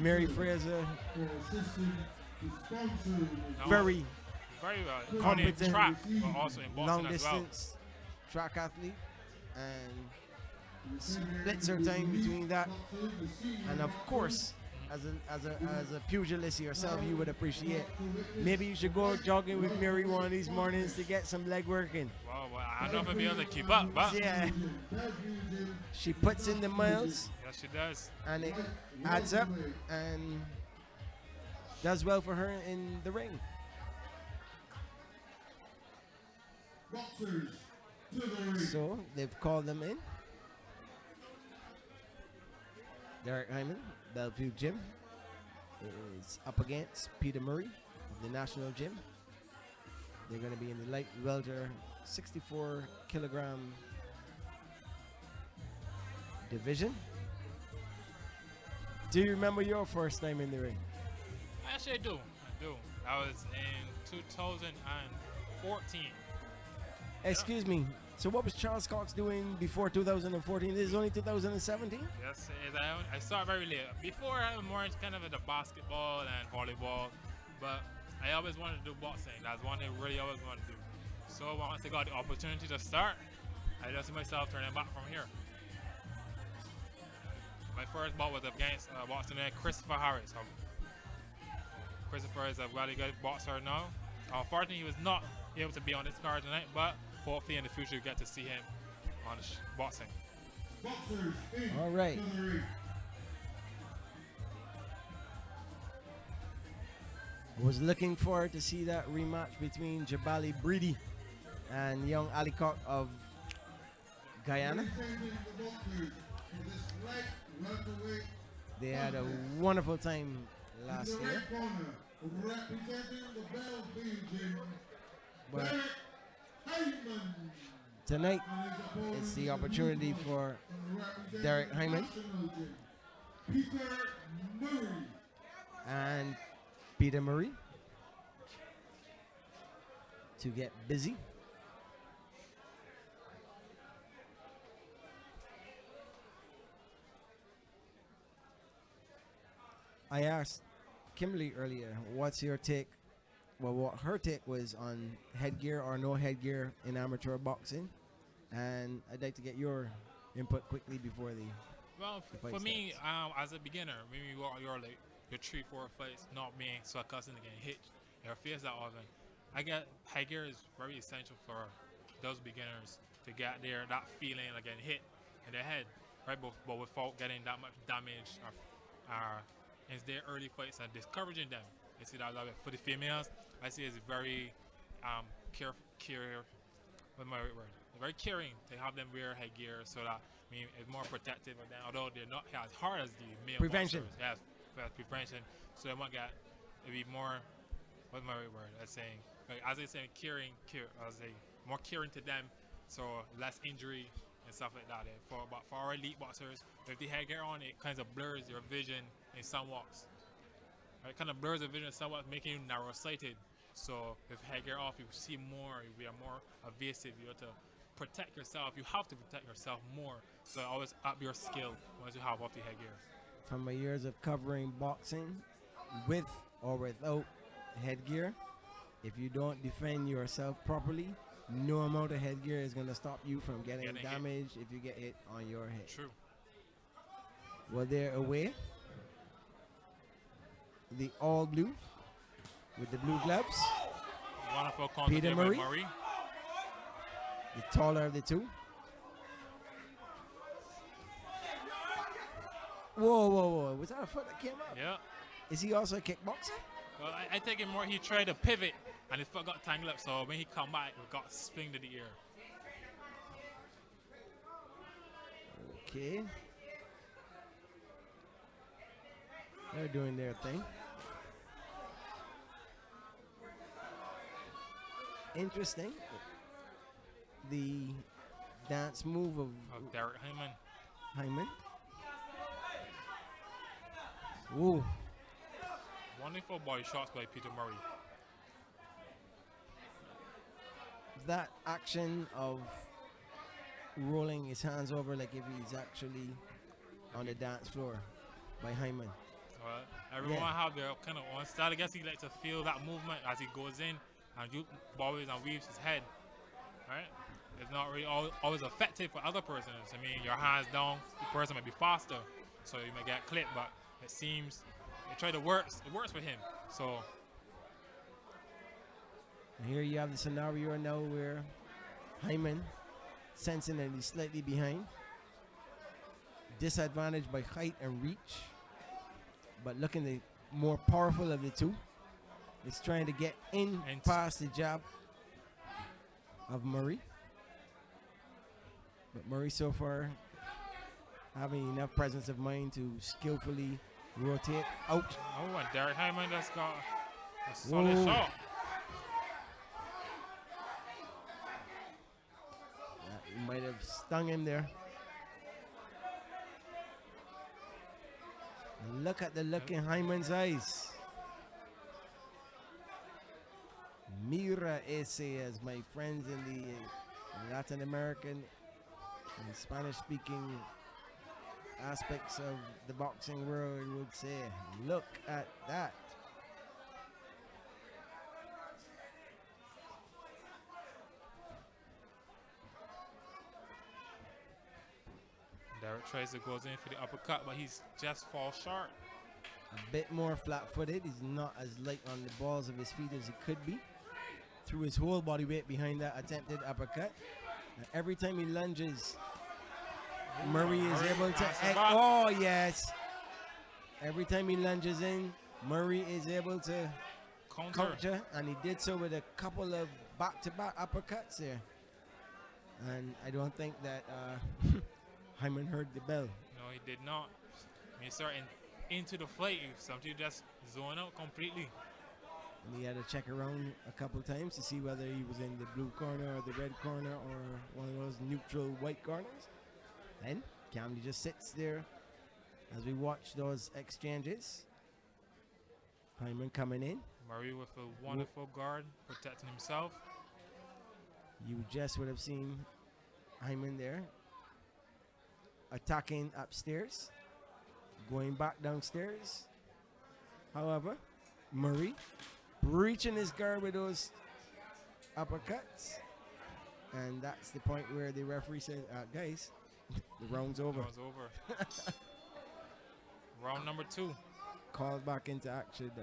Speaker 1: Mary Fraser,
Speaker 5: No,
Speaker 1: very
Speaker 5: well. Only in
Speaker 1: competent,
Speaker 5: track, but also in
Speaker 1: long
Speaker 5: boxing as well.
Speaker 1: distance track athlete, and splits her time between that. And of course, as a pugilist yourself, you would appreciate. Maybe you should go jogging with Mary one of these mornings to get some leg work in.
Speaker 5: Well, I don't know if I'll be able to keep up, but
Speaker 1: Yeah, she puts in the miles,
Speaker 5: yes, she does.
Speaker 1: and it adds up and does well for her in the ring.
Speaker 4: Boxers to the ring.
Speaker 1: So they've called them in. Derek Hyman, Bellevue Gym, is up against Peter Murray of the National Gym. They're going to be in the light welter 64 kilogram division. Do you remember your first time in the ring?
Speaker 5: Actually, I do. That was in 2014.
Speaker 1: Excuse me. So what was Charles Cox doing before 2014? This is only 2017?
Speaker 5: Yes, I started very late. Before, I was more into kind of into basketball and volleyball, but I always wanted to do boxing. That's one thing I really always wanted to do. So once I got the opportunity to start, I just see myself turning back from here. My first bout was against boxing man Christopher Harris. Christopher is a really good boxer now. Unfortunately, he was not able to be on this card tonight, but hopefully in the future you get to see him on boxing.
Speaker 4: Boxers in
Speaker 1: All right.
Speaker 4: to the ring.
Speaker 1: Was looking forward to see that rematch between Jabali Breedy and young Ali Cock of Guyana.
Speaker 4: Representing the boxers for this light welterweight
Speaker 1: They had a wonderful time last
Speaker 4: in the
Speaker 1: year.
Speaker 4: red corner, representing the Bellevue Gym,
Speaker 1: But
Speaker 4: Derek Hyman.
Speaker 1: tonight,
Speaker 4: And his opponent
Speaker 1: it's the opportunity for
Speaker 4: representing
Speaker 1: Derek
Speaker 4: the
Speaker 1: Hyman
Speaker 4: National Gym, Peter Murray.
Speaker 1: and Peter Murray to get busy. I asked Kimberly earlier, what's your take? Well, what her take was on headgear or no headgear in amateur boxing. And I'd like to get your input quickly before the
Speaker 5: Well,
Speaker 1: The fight
Speaker 5: for me, as a beginner, when you go your like your 3-4 fights, not being so accustomed to getting hit or face that often, I get high gear is very essential for those beginners to get there, that feeling of getting hit in the head, right? But without getting that much damage or in their early fights and discouraging them. You see that a lot of it. For the females, I see it's very what's my right word? Very caring to have them wear headgear so that it's more protective of them, although they're not as hard as the male
Speaker 1: Prevention.
Speaker 5: boxers. Yes, for prevention. So they might get maybe more. What's my right word? As saying, like, as I say, more caring to them, so less injury and stuff like that. But for our elite boxers, with the headgear on, it kind of blurs your vision in some walks. Right, kind of blurs the vision somewhat, making you narrow-sighted. So with headgear off, you see more. You are more evasive. You have to protect yourself. You have to protect yourself more. So always up your skill once you have off the headgear.
Speaker 1: from my years of covering boxing, with or without headgear, if you don't defend yourself properly, no amount of headgear is going to stop you from getting
Speaker 5: Getting hit.
Speaker 1: damage if you get hit on your head.
Speaker 5: True.
Speaker 1: Well, they're away. the all blue with the blue gloves.
Speaker 5: Wonderful counter
Speaker 1: Peter
Speaker 5: there by
Speaker 1: Murray.
Speaker 5: Murray.
Speaker 1: The taller of the two. Whoa, whoa, whoa. Was that a foot that came out?
Speaker 5: Yeah.
Speaker 1: Is he also a kickboxer?
Speaker 5: Well, I think it more he tried to pivot and his foot got tangled up, so when he come back, it got swing to the ear.
Speaker 1: Okay. They're doing their thing. Interesting. The dance move of
Speaker 5: Derek Hyman.
Speaker 1: Hyman. Ooh.
Speaker 5: Wonderful body shots by Peter Murray.
Speaker 1: That action of rolling his hands over like if he's actually on the dance floor by Hyman.
Speaker 5: Everyone have their kind of own style. I guess he likes to feel that movement as he goes in and bobbles and weaves his head. Right? It's not really always effective for other persons. I mean, your hands down, the person might be faster, so you may get clipped, but it seems it works for him. So
Speaker 1: here you have the scenario now where Hyman, sensing that he's slightly behind, disadvantaged by height and reach, but looking the more powerful of the two, is trying to get in past the jab of Murray. But Murray so far having enough presence of mind to skillfully rotate out.
Speaker 5: oh, and Derek Hyman just got a solid shot.
Speaker 1: He might have stung him there. Look at the look in Hyman's eyes. Mira ese, as my friends in the Latin American and Spanish-speaking aspects of the boxing world would say. Look at that.
Speaker 5: Derek tries to go in for the uppercut, but he's just fall short.
Speaker 1: A bit more flat-footed. He's not as light on the balls of his feet as he could be. Threw his whole body weight behind that attempted uppercut. And every time he lunges, Murray is able to... Oh, yes. Every time he lunges in, Murray is able to counter. And he did so with a couple of back-to-back uppercuts there. And I don't think that Hyman heard the bell.
Speaker 5: No, he did not. When you start into the fight, sometimes you just zone out completely.
Speaker 1: And he had to check around a couple times to see whether he was in the blue corner or the red corner or one of those neutral white corners. And Camden just sits there as we watch those exchanges. Hyman coming in.
Speaker 5: Murray with a wonderful guard, protecting himself.
Speaker 1: You just would have seen Hyman there attacking upstairs, going back downstairs. However, Murray breaching his guard with those uppercuts. And that's the point where the referee said, guys, the round's over.
Speaker 5: Round's over. Round number 2.
Speaker 1: Called back into action though.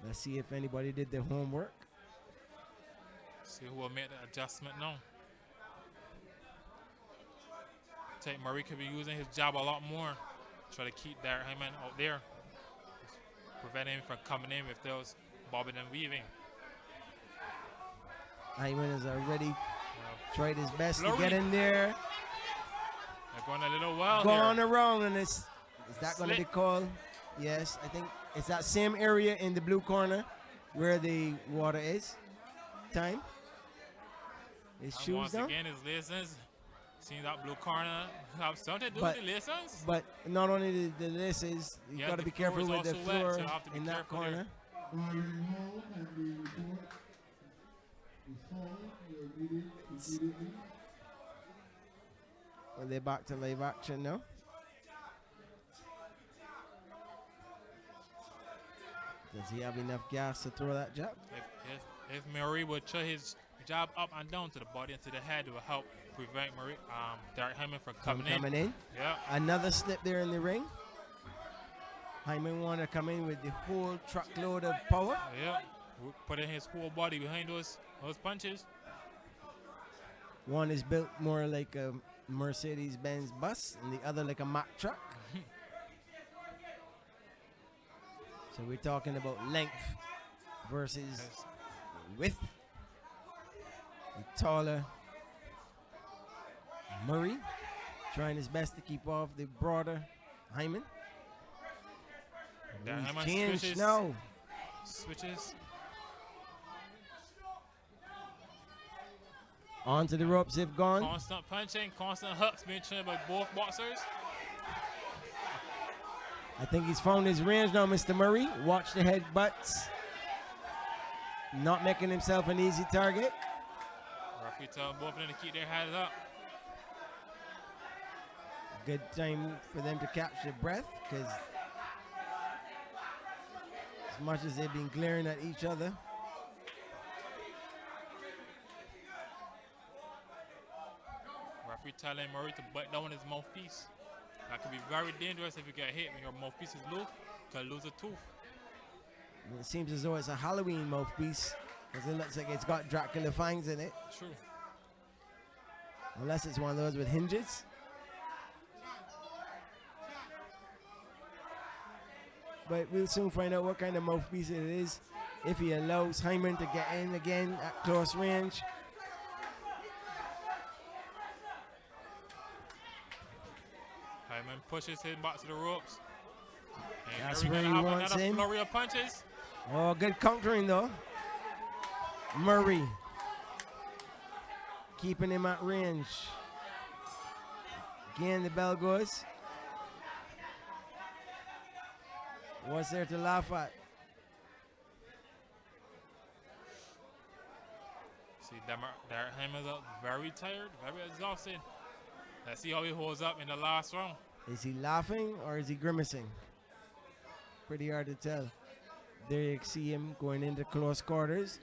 Speaker 1: Let's see if anybody did their homework.
Speaker 5: See who will make the adjustment now. I think Murray could be using his jab a lot more. Try to keep Derek Hyman out there. Prevent him from coming in with those bobbing and weaving.
Speaker 1: Hyman has already tried his best to get in there.
Speaker 5: They're going a little well
Speaker 1: Gone
Speaker 5: here.
Speaker 1: around, and is that going to be called? Yes, I think it's that same area in the blue corner where the water is. Time. His
Speaker 5: And
Speaker 1: shoes
Speaker 5: once
Speaker 1: down.
Speaker 5: again, his license. Seeing that blue corner have something to do
Speaker 1: But-
Speaker 5: with the license.
Speaker 1: But not only the laces, you
Speaker 5: Yeah,
Speaker 1: got to
Speaker 5: the
Speaker 1: be
Speaker 5: floor
Speaker 1: careful
Speaker 5: is
Speaker 1: with the
Speaker 5: also wet,
Speaker 1: floor
Speaker 5: so you have to be
Speaker 1: in that
Speaker 5: careful
Speaker 1: corner.
Speaker 5: there.
Speaker 4: Firing home and the report is followed. You're needed immediately.
Speaker 1: Well, they're back to live action now. Does he have enough gas to throw that jab?
Speaker 5: If Murray would throw his jab up and down to the body and to the head, it will help prevent Derek Hyman from coming in.
Speaker 1: Coming in.
Speaker 5: Yeah.
Speaker 1: Another slip there in the ring. Hyman want to come in with the whole truckload of power.
Speaker 5: Yeah, putting his whole body behind those punches.
Speaker 1: One is built more like a Mercedes-Benz bus, and the other like a Mack truck. So we're talking about length versus width. The taller Murray trying his best to keep off the broader Hyman.
Speaker 5: Yeah,
Speaker 1: He's
Speaker 5: Hyman
Speaker 1: changed
Speaker 5: switches.
Speaker 1: now.
Speaker 5: Switches.
Speaker 1: Onto the ropes they've gone.
Speaker 5: Constant punching, constant hooks being trained by both boxers.
Speaker 1: I think he's found his range now, Mr. Murray. Watch the headbutts. Not making himself an easy target.
Speaker 5: Referee telling both of them to keep their heads up.
Speaker 1: Good time for them to catch their breath, because as much as they've been glaring at each other,
Speaker 5: Referee telling Murray to bite down his mouthpiece. That could be very dangerous if you get hit when your mouthpiece is loose. You could lose a tooth.
Speaker 1: it seems as though it's a Halloween mouthpiece, because it looks like it's got Dracula fangs in it.
Speaker 5: True.
Speaker 1: Unless it's one of those with hinges. But we'll soon find out what kind of mouthpiece it is if he allows Hyman to get in again at close range.
Speaker 5: Hyman pushes him back to the ropes. And
Speaker 1: That's
Speaker 5: Murray
Speaker 1: where
Speaker 5: gonna
Speaker 1: he
Speaker 5: have
Speaker 1: wants
Speaker 5: another
Speaker 1: him.
Speaker 5: flurry of punches.
Speaker 1: Oh, good countering though. Murray keeping him at range. Again, the bell goes. What's there to laugh at?
Speaker 5: See, Derek Hyman's up very tired, very exhausted. Let's see how he holds up in the last round.
Speaker 1: Is he laughing or is he grimacing? Pretty hard to tell. There you see him going into close quarters,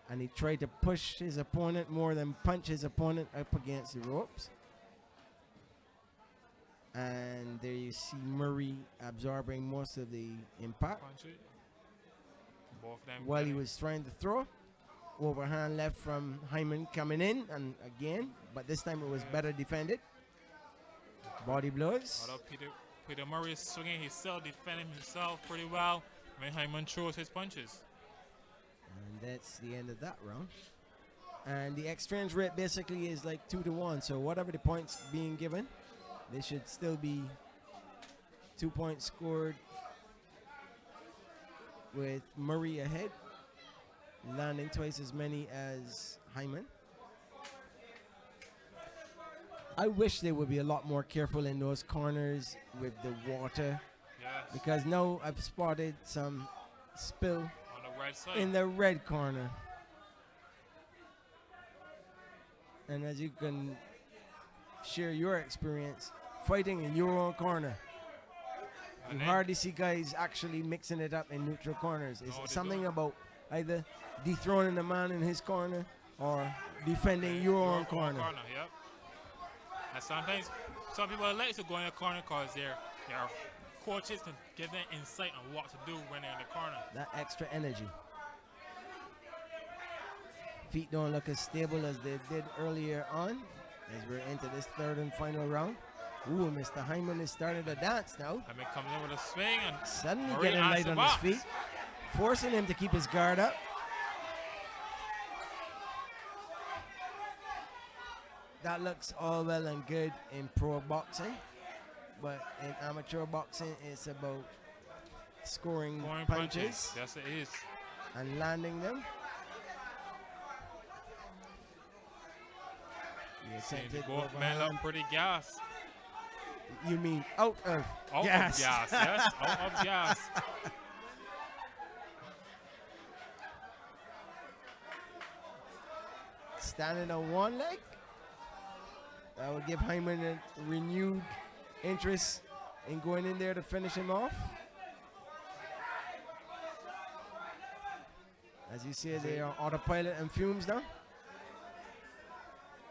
Speaker 1: and he tried to push his opponent more than punch his opponent up against the ropes. And there you see Murray absorbing most of the impact
Speaker 5: Punch it. Both of them
Speaker 1: while he
Speaker 5: getting-
Speaker 1: was trying to throw. Overhand left from Hyman coming in, and again, but this time it was better defended. Body blows.
Speaker 5: Although Peter Murray is swinging, he's still defending himself pretty well when Hyman throws his punches.
Speaker 1: And that's the end of that round. And the exchange rate basically is like 2-1. So whatever the points being given, they should still be 2 points scored with Murray ahead, landing twice as many as Hyman. I wish they would be a lot more careful in those corners with the water,
Speaker 5: Yes.
Speaker 1: because now I've spotted some spill
Speaker 5: On the right side.
Speaker 1: in the red corner. And as you can share your experience fighting in your own corner, you
Speaker 5: And then-
Speaker 1: hardly see guys actually mixing it up in neutral corners. It's
Speaker 5: No, they
Speaker 1: something
Speaker 5: don't.
Speaker 1: about either dethroning the man in his corner or defending your own corner.
Speaker 5: Yep. And sometimes some people like to go in the corner because their coaches can give them insight on what to do when they're in the corner.
Speaker 1: That extra energy. Feet don't look as stable as they did earlier on as we're into this third and final round. Ooh, Mr. Hyman is starting to dance now.
Speaker 5: Hyman comes in with a swing and
Speaker 1: Suddenly
Speaker 5: Murray
Speaker 1: getting light
Speaker 5: answers
Speaker 1: on
Speaker 5: back.
Speaker 1: his feet, forcing him to keep his guard up. That looks all well and good in pro boxing, but in amateur boxing, it's about scoring
Speaker 5: scoring
Speaker 1: punches
Speaker 5: Yes, it is.
Speaker 1: and landing them. You
Speaker 5: See,
Speaker 1: attempted
Speaker 5: both men
Speaker 1: overhand.
Speaker 5: look pretty gassed.
Speaker 1: You mean out of
Speaker 5: Out
Speaker 1: gas?
Speaker 5: of gas, yes. Out of gas.
Speaker 1: Standing on one leg. That would give Hyman a renewed interest in going in there to finish him off. As you see, they are autopilot and fumes now.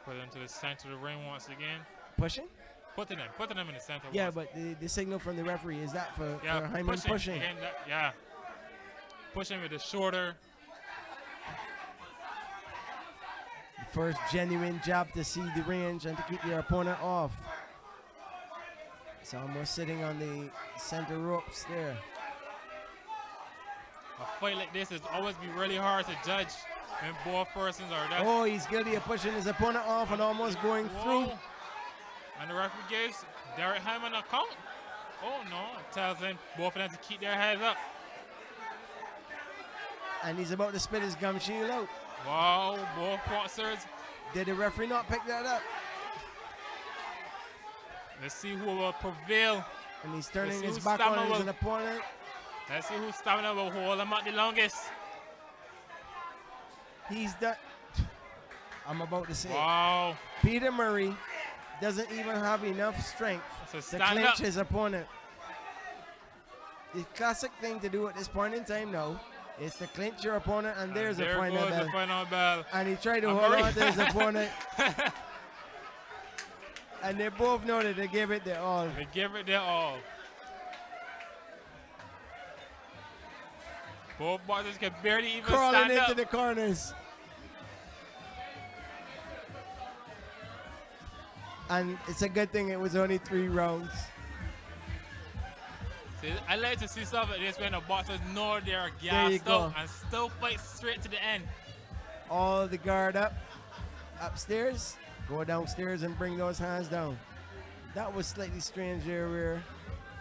Speaker 5: Put it into the center of the ring once again.
Speaker 1: Pushing.
Speaker 5: putting them in the center.
Speaker 1: Yeah,
Speaker 5: was.
Speaker 1: but the signal from the referee, is that for Hyman
Speaker 5: pushing.
Speaker 1: pushing?
Speaker 5: Again, pushing with the shoulder.
Speaker 1: The first genuine jab to see the range and to keep your opponent off. It's almost sitting on the center ropes there.
Speaker 5: A fight like this is always be really hard to judge when both persons are there.
Speaker 1: Oh, he's guilty of pushing his opponent off and almost going through.
Speaker 5: And the referee gives Derek Hyman a count. Oh no, it tells them both of them to keep their heads up.
Speaker 1: And he's about to spit his gum shield out.
Speaker 5: Wow, both boxers.
Speaker 1: Did the referee not pick that up?
Speaker 5: Let's see who will prevail.
Speaker 1: And he's turning
Speaker 5: Let's see
Speaker 1: his
Speaker 5: whose
Speaker 1: back on
Speaker 5: stamina
Speaker 1: his
Speaker 5: will-
Speaker 1: opponent.
Speaker 5: Let's see whose stamina will hold him up the longest.
Speaker 1: He's done. I'm about to say it.
Speaker 5: Wow.
Speaker 1: Peter Murray doesn't even have enough strength
Speaker 5: So
Speaker 1: to
Speaker 5: stand
Speaker 1: clinch
Speaker 5: up.
Speaker 1: his opponent. The classic thing to do at this point in time now is to clinch your opponent, and there's
Speaker 5: there
Speaker 1: a final
Speaker 5: goes
Speaker 1: bell.
Speaker 5: the final bell.
Speaker 1: And he tried to
Speaker 5: And
Speaker 1: hold
Speaker 5: Murray-
Speaker 1: on to his opponent. And they both know that they gave it their all.
Speaker 5: They give it their all. Both boxers can barely even
Speaker 1: Crawling
Speaker 5: stand
Speaker 1: into
Speaker 5: up.
Speaker 1: the corners. And it's a good thing it was only 3 rounds.
Speaker 5: See, I like to see stuff like this when the boxers know they're
Speaker 1: you
Speaker 5: gassed
Speaker 1: go.
Speaker 5: out and still fight straight to the end.
Speaker 1: All the guard up, upstairs, go downstairs and bring those hands down. That was slightly strange there where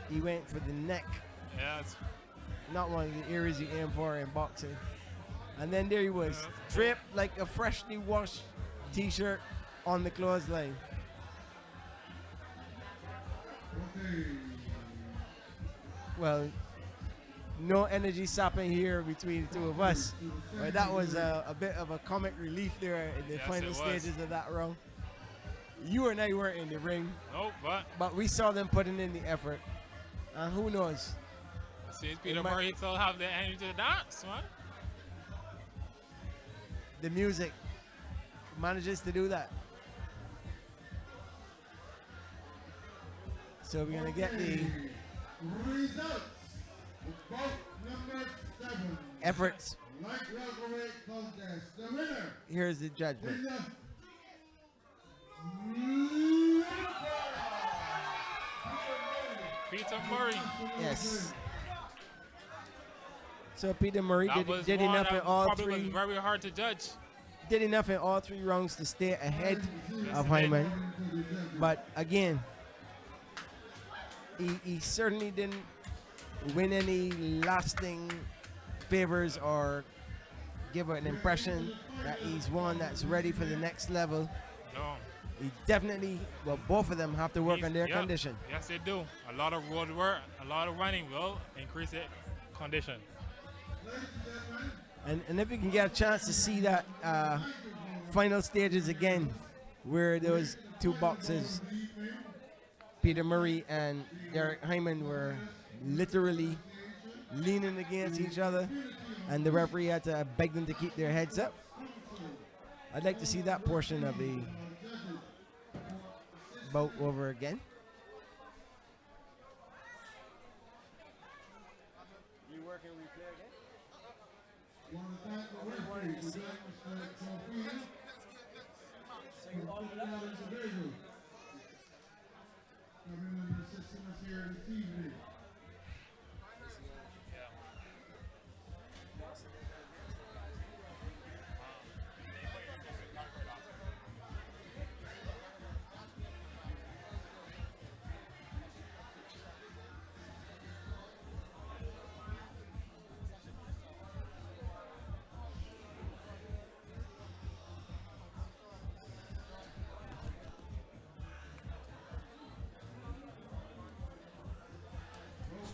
Speaker 1: he went for the neck.
Speaker 5: Yeah, it's
Speaker 1: Not one of the areas you aim for in boxing. And then there he was,
Speaker 5: Yeah.
Speaker 1: draped like a freshly washed t-shirt on the clothesline. Well, no energy sapping here between the two of us. But that was a bit of a comic relief there in the
Speaker 5: Yes,
Speaker 1: final
Speaker 5: it was.
Speaker 1: stages of that round. You and I weren't in the ring,
Speaker 5: nope,
Speaker 1: but we saw them putting in the effort. And who knows?
Speaker 5: seems Peter
Speaker 1: might-
Speaker 5: Murray still have the energy to dance, man.
Speaker 1: The music manages to do that. So we're gonna get the
Speaker 4: Results. Bout number 7.
Speaker 1: efforts.
Speaker 4: Light welterweight contest. The winner
Speaker 1: Here's the judgment.
Speaker 4: is
Speaker 5: Peter Murray.
Speaker 1: Yes. So Peter Murray
Speaker 5: That was
Speaker 1: did
Speaker 5: one
Speaker 1: enough in
Speaker 5: that
Speaker 1: all
Speaker 5: probably
Speaker 1: three.
Speaker 5: was very hard to judge.
Speaker 1: Did enough in all 3 rounds to stay ahead of Hyman. But again, he certainly didn't win any lasting favors or give an impression that he's one that's ready for the next level.
Speaker 5: No.
Speaker 1: He definitely, well, both of them have to work on their
Speaker 5: Yeah.
Speaker 1: condition.
Speaker 5: Yes, they do. A lot of road work, a lot of running will increase it condition.
Speaker 1: And if you can get a chance to see that final stages again, where those 2 boxers, Peter Murray and Derek Hyman, were literally leaning against each other, and the referee had to beg them to keep their heads up. I'd like to see that portion of the bout over again. You working replay again?
Speaker 4: want to thank the referee. We thank Mr. Sophia. For putting out individual. Coming and assisting us here this evening.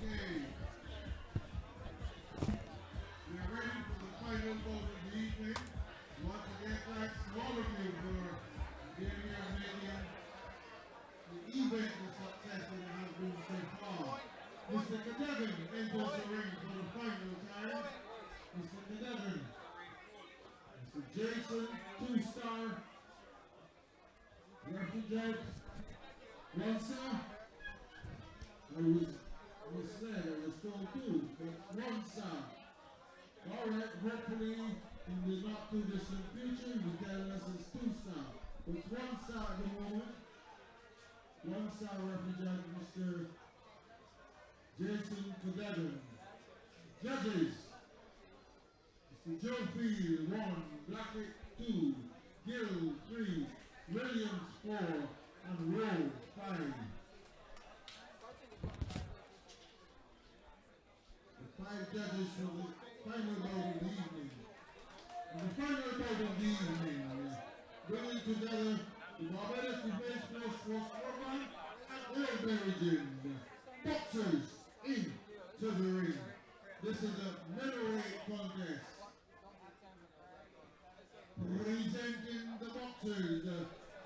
Speaker 4: Okay. We're ready for the final vote of the evening. Want to get thanks to all of you for being here and making the event the success that it has been so far. Mr. Cadevan enters the ring for the final time. Mr. Cadevan. Mr. Jason, 2-star. Referee judge, Once, I was said, I was told two, but once, all right, hopefully in the not too distant future, you tell us it's 2 star. It's 1 star at the moment. 1 star represents Mr. Jason Cadogan. Judges, Mr. Joe Field 1, Blackett 2, Gill 3, Williams 4, and Rowe 5. The 5 judges for the final bout of the evening. And the final bout of the evening, bringing together the Barbados Defense Force Foreman and Oldbury Gym. Boxers into the ring. This is a middleweight contest. Presenting the boxers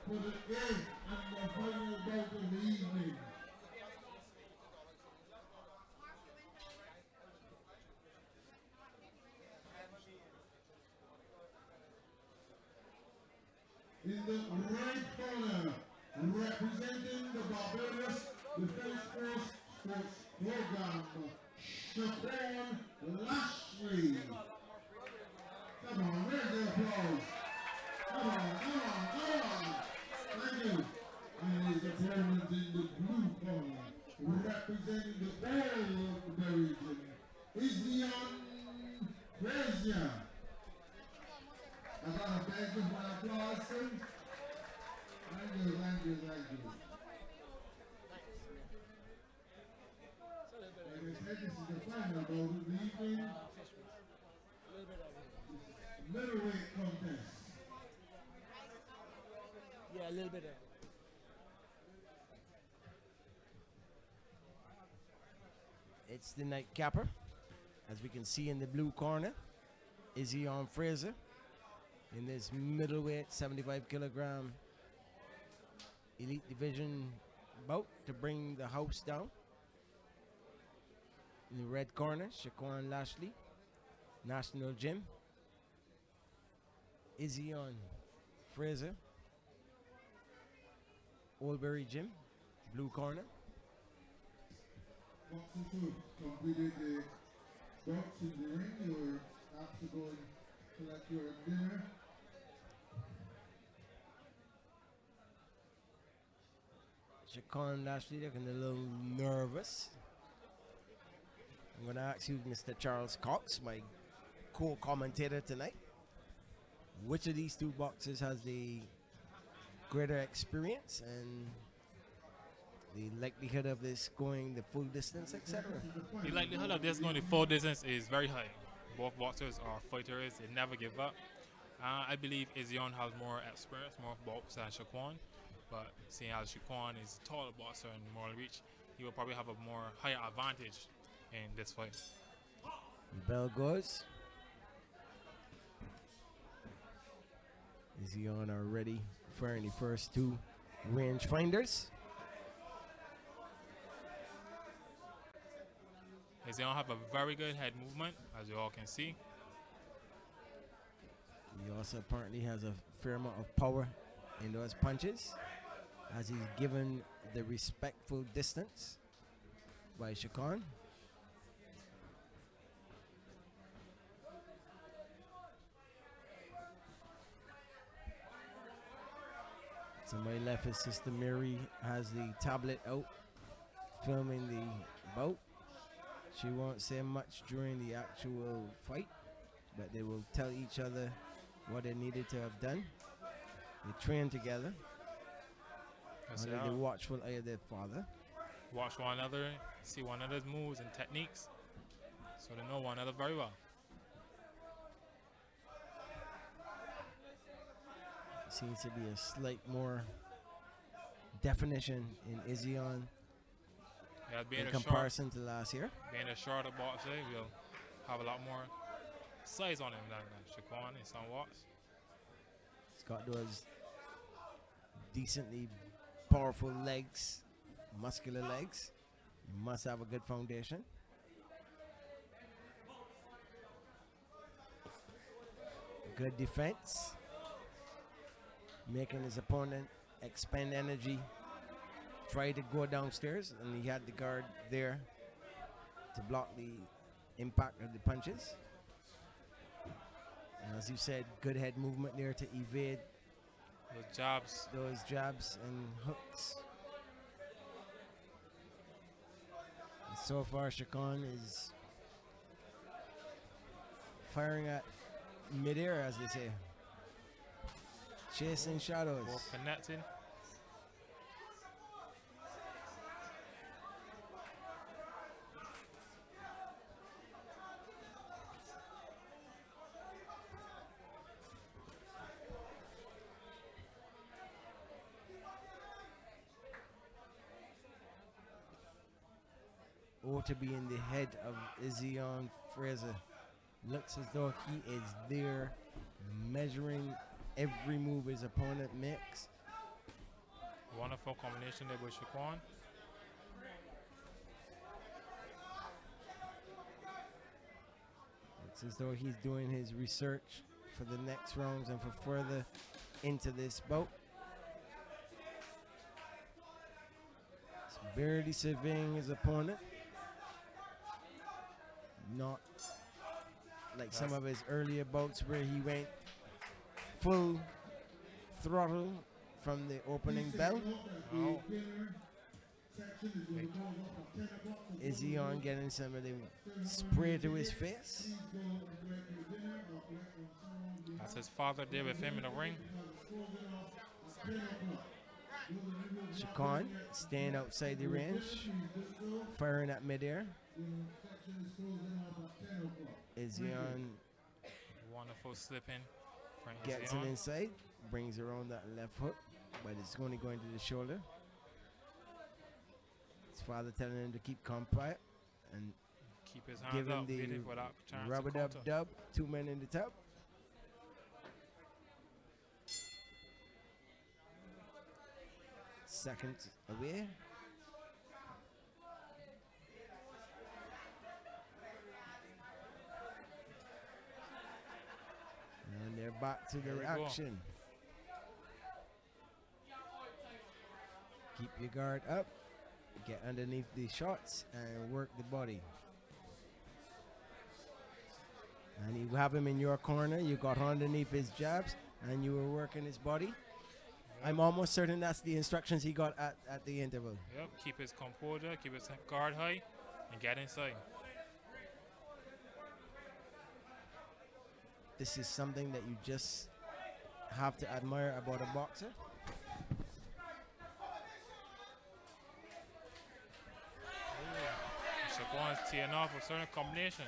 Speaker 4: for the 8th and the final bout of the evening. In the right corner, representing the Barbados Defense Force Sports Program, Shaquan Lashley. Come on, where's the applause? Come on. Thank you. And his opponent in the blue corner, representing the ball of the region, is Zion Frazier. I got a beg of my applause, sir. Thank you. Like I said, this is the final bout of the evening. Middleweight contest.
Speaker 1: Yeah, a little bit of. It's the nightcapper. As we can see in the blue corner, Zion Fraser. In this middleweight 75 kilogram elite division bout to bring the house down. In the red corner, Shaquan Lashley, National Gym. Zion Fraser, Oldbury Gym, blue corner.
Speaker 4: Boxing two completed the box in the ring. You were asked to go and collect your dinner.
Speaker 1: Shaquan Lashley looking a little nervous. I'm going to ask you, Mr. Charles Cox, my co-commentator tonight, which of these two boxers has the greater experience and the likelihood of this going the full distance, etc.?
Speaker 5: The likelihood of this going the full distance is very high. Both boxers are fighters, they never give up. I believe Zion has more experience, more box than Shaquan. But seeing as Shaquan is a taller boxer and more reach, he will probably have a more higher advantage in this fight.
Speaker 1: The bell goes. Zion are ready for the first two range finders.
Speaker 5: Zion have a very good head movement, as you all can see.
Speaker 1: He also apparently has a fair amount of power in those punches, as he's given the respectful distance by Shaquan. To my left is Sister Mary, has the tablet out, filming the bout. She won't say much during the actual fight, but they will tell each other what they needed to have done. They train together. Under the watchful eye of their father.
Speaker 5: Watch one another, see one another's moves and techniques, so they know one another very well.
Speaker 1: Seems to be a slight more definition in Zion in comparison to last year.
Speaker 5: Being a shorter boxer, we'll have a lot more size on him than Shaquan in some walks.
Speaker 1: He's got those decently powerful legs, muscular legs. You must have a good foundation. Good defense, making his opponent expend energy tried to go downstairs, and he had the guard there to block the impact of the punches. And as you said, good head movement there to evade those jabs and hooks. And so far, Chacon is firing at midair, as they say. Chasing shadows.
Speaker 5: Both connecting.
Speaker 1: Or to be in the head of Izion Fraser. Looks as though he is there measuring every move his opponent makes.
Speaker 5: Wonderful combination there with Chacon.
Speaker 1: Looks as though he's doing his research for the next rounds and for further into this bout. He's barely surveying his opponent. Not like some of his earlier bouts where he went full throttle from the opening bell.
Speaker 5: Oh.
Speaker 1: Is he on getting some of the spray to his face?
Speaker 5: That's his father there with him in the ring.
Speaker 1: Chacon staying outside the range, firing at midair. Izion
Speaker 5: Wonderful slipping.
Speaker 1: gets him inside, brings around that left hook, but it's only going to the shoulder. His father telling him to keep calm, quiet, and
Speaker 5: Keep his
Speaker 1: give
Speaker 5: hands
Speaker 1: him
Speaker 5: up,
Speaker 1: the
Speaker 5: waiting for that chance to
Speaker 1: rubber
Speaker 5: counter.
Speaker 1: dub, 2 men in the top. Seconds away. And they're back to
Speaker 5: Here
Speaker 1: the
Speaker 5: we go.
Speaker 1: action. Keep your guard up, get underneath the shots, and work the body. And you have him in your corner, you got underneath his jabs, and you were working his body. I'm almost certain that's the instructions he got at the interval.
Speaker 5: Yep, keep his composure, keep his guard high, and get inside.
Speaker 1: This is something that you just have to admire about a boxer.
Speaker 5: Chacon's teeing off with certain combinations.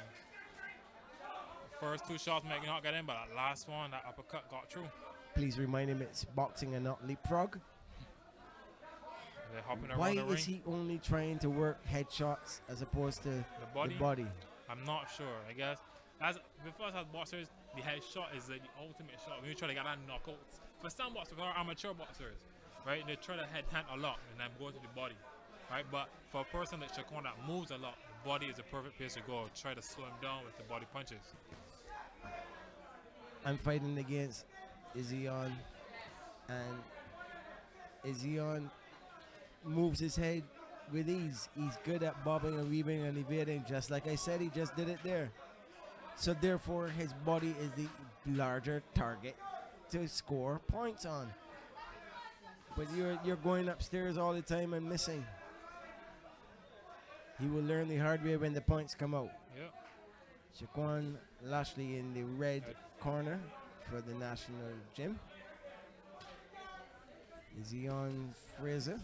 Speaker 5: First two shots may not get in, but that last one, that uppercut got through.
Speaker 1: Please remind him it's boxing and not leapfrog.
Speaker 5: They're hopping around
Speaker 1: Why
Speaker 5: the ring.
Speaker 1: is he only trying to work headshots as opposed to
Speaker 5: The
Speaker 1: the body?
Speaker 5: I'm not sure. I guess as with us as boxers, the head shot is the ultimate shot. When you try to get that knockout, for some boxers, for our amateur boxers, right, they try to head hand a lot and then go to the body, right? But for a person like Chacon that moves a lot, the body is the perfect place to go. Try to slow him down with the body punches.
Speaker 1: I'm fighting against Izion, and Izion moves his head with ease. He's good at bobbing and weaving and evading, just like I said, he just did it there. So therefore, his body is the larger target to score points on. But you're going upstairs all the time and missing. He will learn the hard way when the points come out.
Speaker 5: Yep.
Speaker 1: Shaquan Lashley in the red corner for the national gym. Izion Fraser,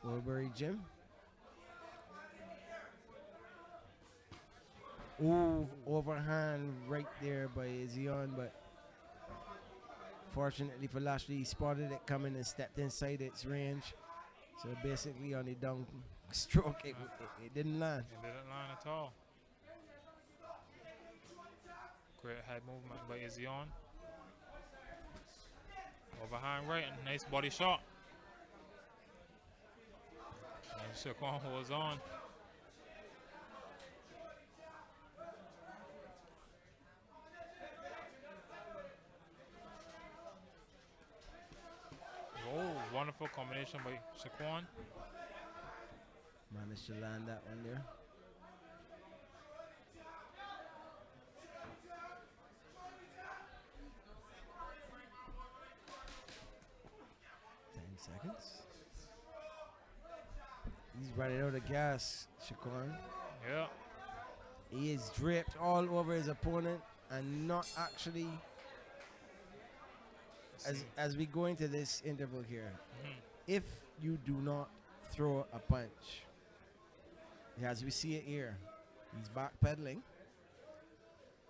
Speaker 1: Wilbury Gym. Ooh, overhand right there by Izion, but fortunately for Lashley, he spotted it coming and stepped inside its range. So basically on the down stroke, it didn't land.
Speaker 5: It didn't line at all. Great head movement by Izion. Overhand right and nice body shot. And Chacon holds on. Whoa, wonderful Beautiful combination by Shaquan.
Speaker 1: Managed to land that one there. Seconds. He's running out of gas, Shaquan.
Speaker 5: Yeah.
Speaker 1: He is draped all over his opponent and not actually, as we go into this interval here, if you do not throw a punch, as we see it here, he's backpedaling.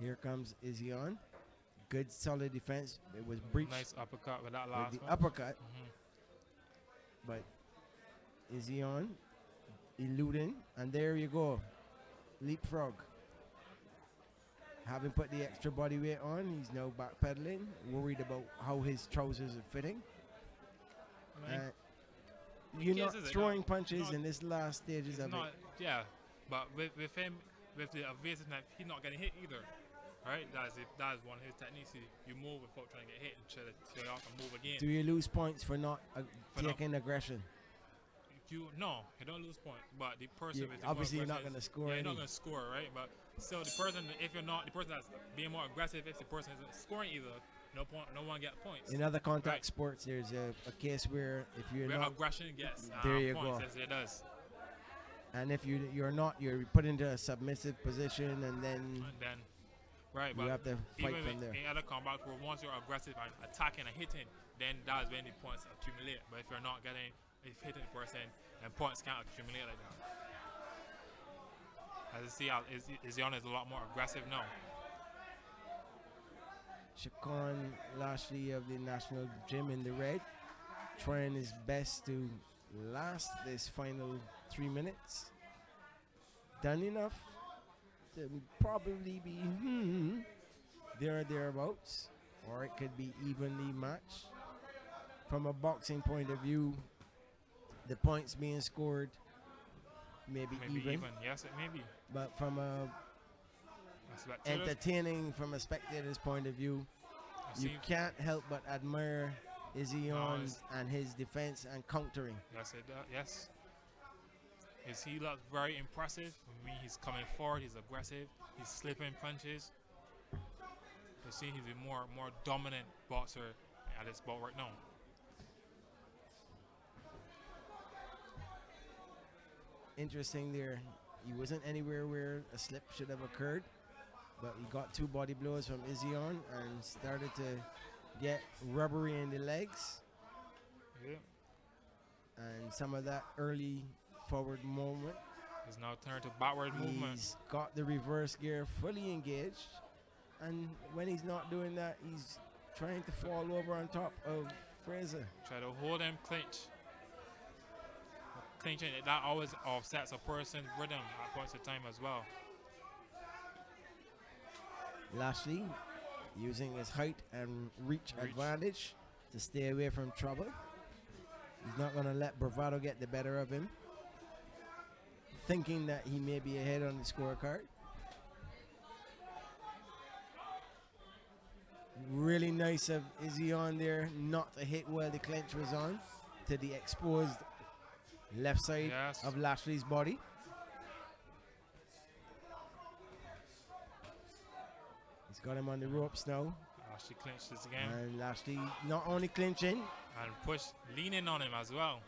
Speaker 1: Here comes Izzion. Good solid defense. It was breached.
Speaker 5: Nice uppercut with that last
Speaker 1: with the
Speaker 5: one.
Speaker 1: uppercut. But Izzion eluding, and there you go. Leapfrog. Having put the extra body weight on, he's now backpedaling, worried about how his trousers are fitting. You're not throwing punches in this last stages of it.
Speaker 5: Yeah, but with him, with the evasiveness, he's not getting hit either. Right? That is one of his techniques. You move without trying to get hit and try to off and move again.
Speaker 1: Do you lose points for not taking aggression?
Speaker 5: No, you don't lose points. But the person
Speaker 1: obviously you're not going to score.
Speaker 5: Yeah, you're not going to score, right? But still, the person, if you're not, the person that's being more aggressive, if the person isn't scoring either, no one gets points.
Speaker 1: In other contact sports, there's a case where if you're
Speaker 5: where
Speaker 1: not,
Speaker 5: aggression gets
Speaker 1: there you
Speaker 5: points,
Speaker 1: go.
Speaker 5: as it does.
Speaker 1: And if you're not, you're put into a submissive position, and then
Speaker 5: right,
Speaker 1: you
Speaker 5: but
Speaker 1: have to fight from there.
Speaker 5: In other combats, where once you're aggressive and attacking and hitting, then that's when the points accumulate. But if you're not hitting the person, then points can't accumulate like that. As you see, Izzion is a lot more aggressive now.
Speaker 1: Shaquan Lashley of the National Gym in the red, trying his best to last this final 3 minutes. Done enough to probably be there or thereabouts, or it could be evenly matched. From a boxing point of view, the points being scored maybe even.
Speaker 5: Yes, it may be.
Speaker 1: But from a entertaining, from a spectator's point of view, you can't help but admire Izzion and his defense and countering.
Speaker 5: Yes, it does. Yes. He looks very impressive. I mean, he's coming forward. He's aggressive. He's slipping punches. You see, he's a more dominant boxer at this bout right now.
Speaker 1: Interesting there. He wasn't anywhere where a slip should have occurred, but he got 2 body blows from Izzion and started to get rubbery in the legs.
Speaker 5: Yeah.
Speaker 1: And some of that early forward movement.
Speaker 5: He's now turned to backward movement.
Speaker 1: He's got the reverse gear fully engaged, and when he's not doing that, he's trying to fall over on top of Fraser.
Speaker 5: Try to hold him clinch. Clinching, that always offsets a person's rhythm at points of time as well.
Speaker 1: Lashley using his height and reach advantage to stay away from trouble. He's not going to let bravado get the better of him, thinking that he may be ahead on the scorecard. Really nice of Izzion there not to hit while the clinch was on to the exposed left side of Lashley's body. He's got him on the ropes now.
Speaker 5: Lashley clinches again.
Speaker 1: And Lashley not only clinching,
Speaker 5: and leaning on him as well.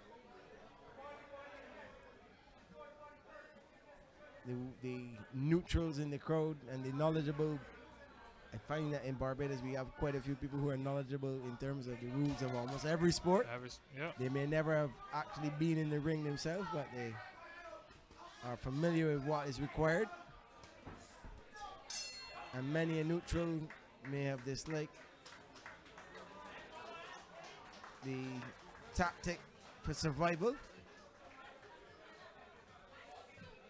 Speaker 1: The neutrals in the crowd and the knowledgeable. I find that in Barbados we have quite a few people who are knowledgeable in terms of the rules of almost every sport. They may never have actually been in the ring themselves, but they are familiar with what is required. And many a neutral may have disliked the tactic for survival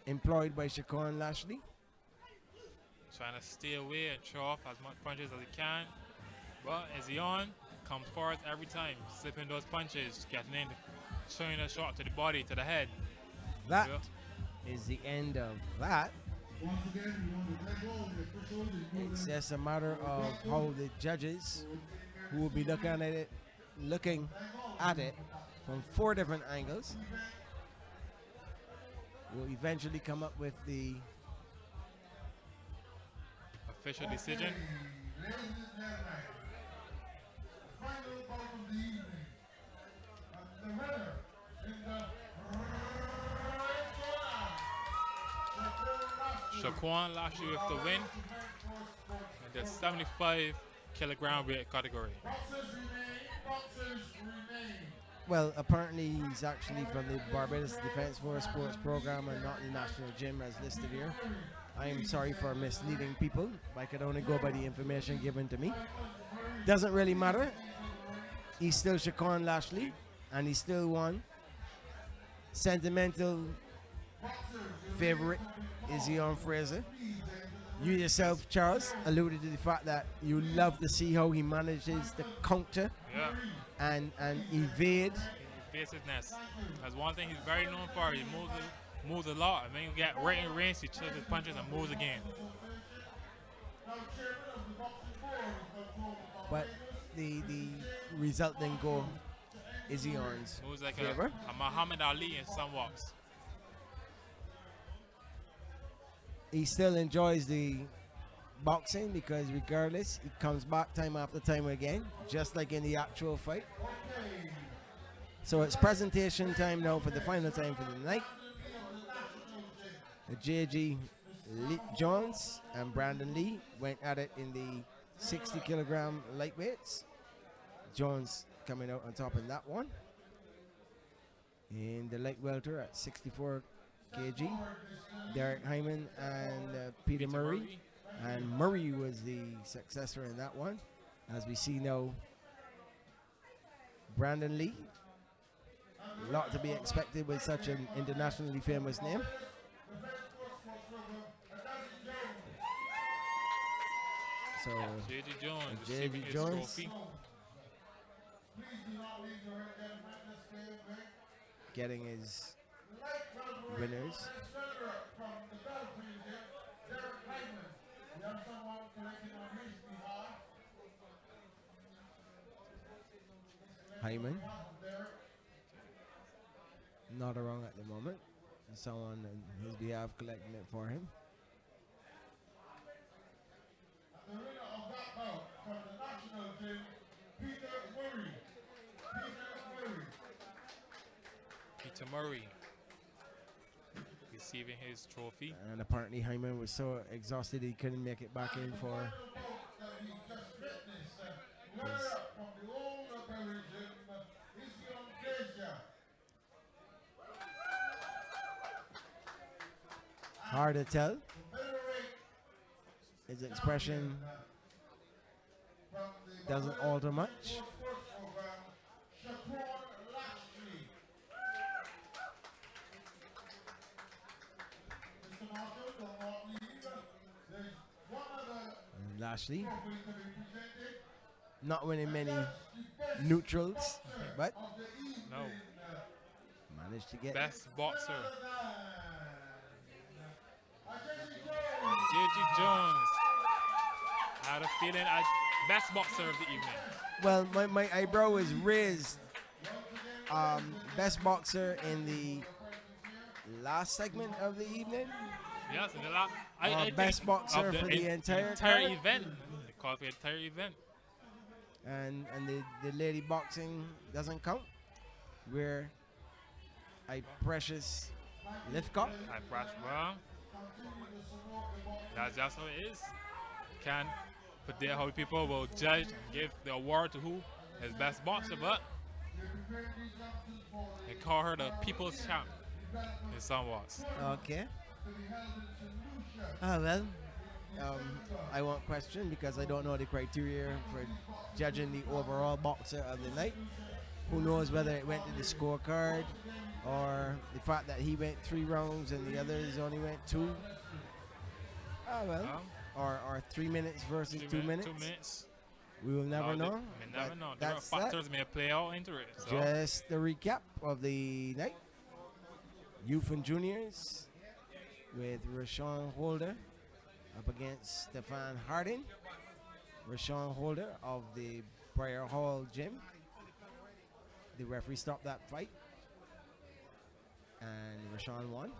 Speaker 1: employed by Shaquan Lashley.
Speaker 5: Trying to stay away and throw off as much punches as he can. But Izzion comes forward every time, slipping those punches, getting in, showing a shot to the body, to the head.
Speaker 1: That is the end of that. It's just a matter of how the judges who will be looking at it from 4 different angles. We'll eventually come up with the
Speaker 5: official decision.
Speaker 4: Ladies and gentlemen, final bout of the evening. And the winner in the
Speaker 5: Shaquan Lashley with the win in the 75 kilogram weight category.
Speaker 4: Boxers remain.
Speaker 1: well, apparently he's actually from the Barbados Defense Force Sports Program and not the National Gym as listed here. I am sorry for misleading people. I could only go by the information given to me. Doesn't really matter. He's still Shaquan Lashley, and he still won. Sentimental favorite is Ian Fraser. You yourself, Charles, alluded to the fact that you love to see how he manages to counter and evade.
Speaker 5: Evasiveness. That's one thing he's very known for. He moves a lot. And then you get right in range, he chills his punches and moves again.
Speaker 1: But the resulting goal is Ian's
Speaker 5: Moves like
Speaker 1: favor.
Speaker 5: a Muhammad Ali in some walks.
Speaker 1: He still enjoys the boxing because regardless, he comes back time after time again, just like in the actual fight. So it's presentation time now for the final time for the night. J.G. Jones and Brandon Lee went at it in the 60 kilogram lightweights. Jones coming out on top in that one. In the light welter at 64 kg, Derek Hyman and Peter Murray. And Murray was the successor in that one. As we see now, Brandon Lee. A lot to be expected with such an internationally famous name. So
Speaker 5: J.G. Jones
Speaker 1: J.G.
Speaker 5: receiving his
Speaker 1: Jones.
Speaker 5: trophy.
Speaker 1: Getting his winners. Hyman. Not around at the moment. Someone on his behalf collecting it for him.
Speaker 4: The winner of that bout from the national team, Peter Murray.
Speaker 5: Peter Murray receiving his trophy.
Speaker 1: And apparently Hyman was so exhausted he couldn't make it back in for his hard to tell. His expression doesn't alter much. And Lashley not winning many neutrals, but
Speaker 5: No.
Speaker 1: managed to get
Speaker 5: Best boxer. J.G. Jones. I had a feeling best boxer of the evening.
Speaker 1: well. My eyebrow was raised. Best boxer in the last segment of the evening.
Speaker 5: Yes, and I
Speaker 1: Best
Speaker 5: think
Speaker 1: boxer
Speaker 5: of
Speaker 1: for the entire card.
Speaker 5: event. They call it the entire event.
Speaker 1: And the lady boxing doesn't count. Where a precious Lithcott.
Speaker 5: I press well. That's just how it is. Can't predict how people will judge and give the award to who is best boxer, but they call her the people's champ in some walks.
Speaker 1: Okay. Well, I won't question because I don't know the criteria for judging the overall boxer of the night. Who knows whether it went to the scorecard or the fact that he went 3 rounds and the others only went 2. Or 3 minutes versus 2 minutes.
Speaker 5: 2 minutes.
Speaker 1: We will never know.
Speaker 5: We never know. Different
Speaker 1: That's that.
Speaker 5: factors may play out into it. So.
Speaker 1: Just the recap of the night. Youth and juniors with Rashawn Holder up against Stefan Harding. Rashawn Holder of the Briar Hall Gym. The referee stopped that fight. And Rashawn won.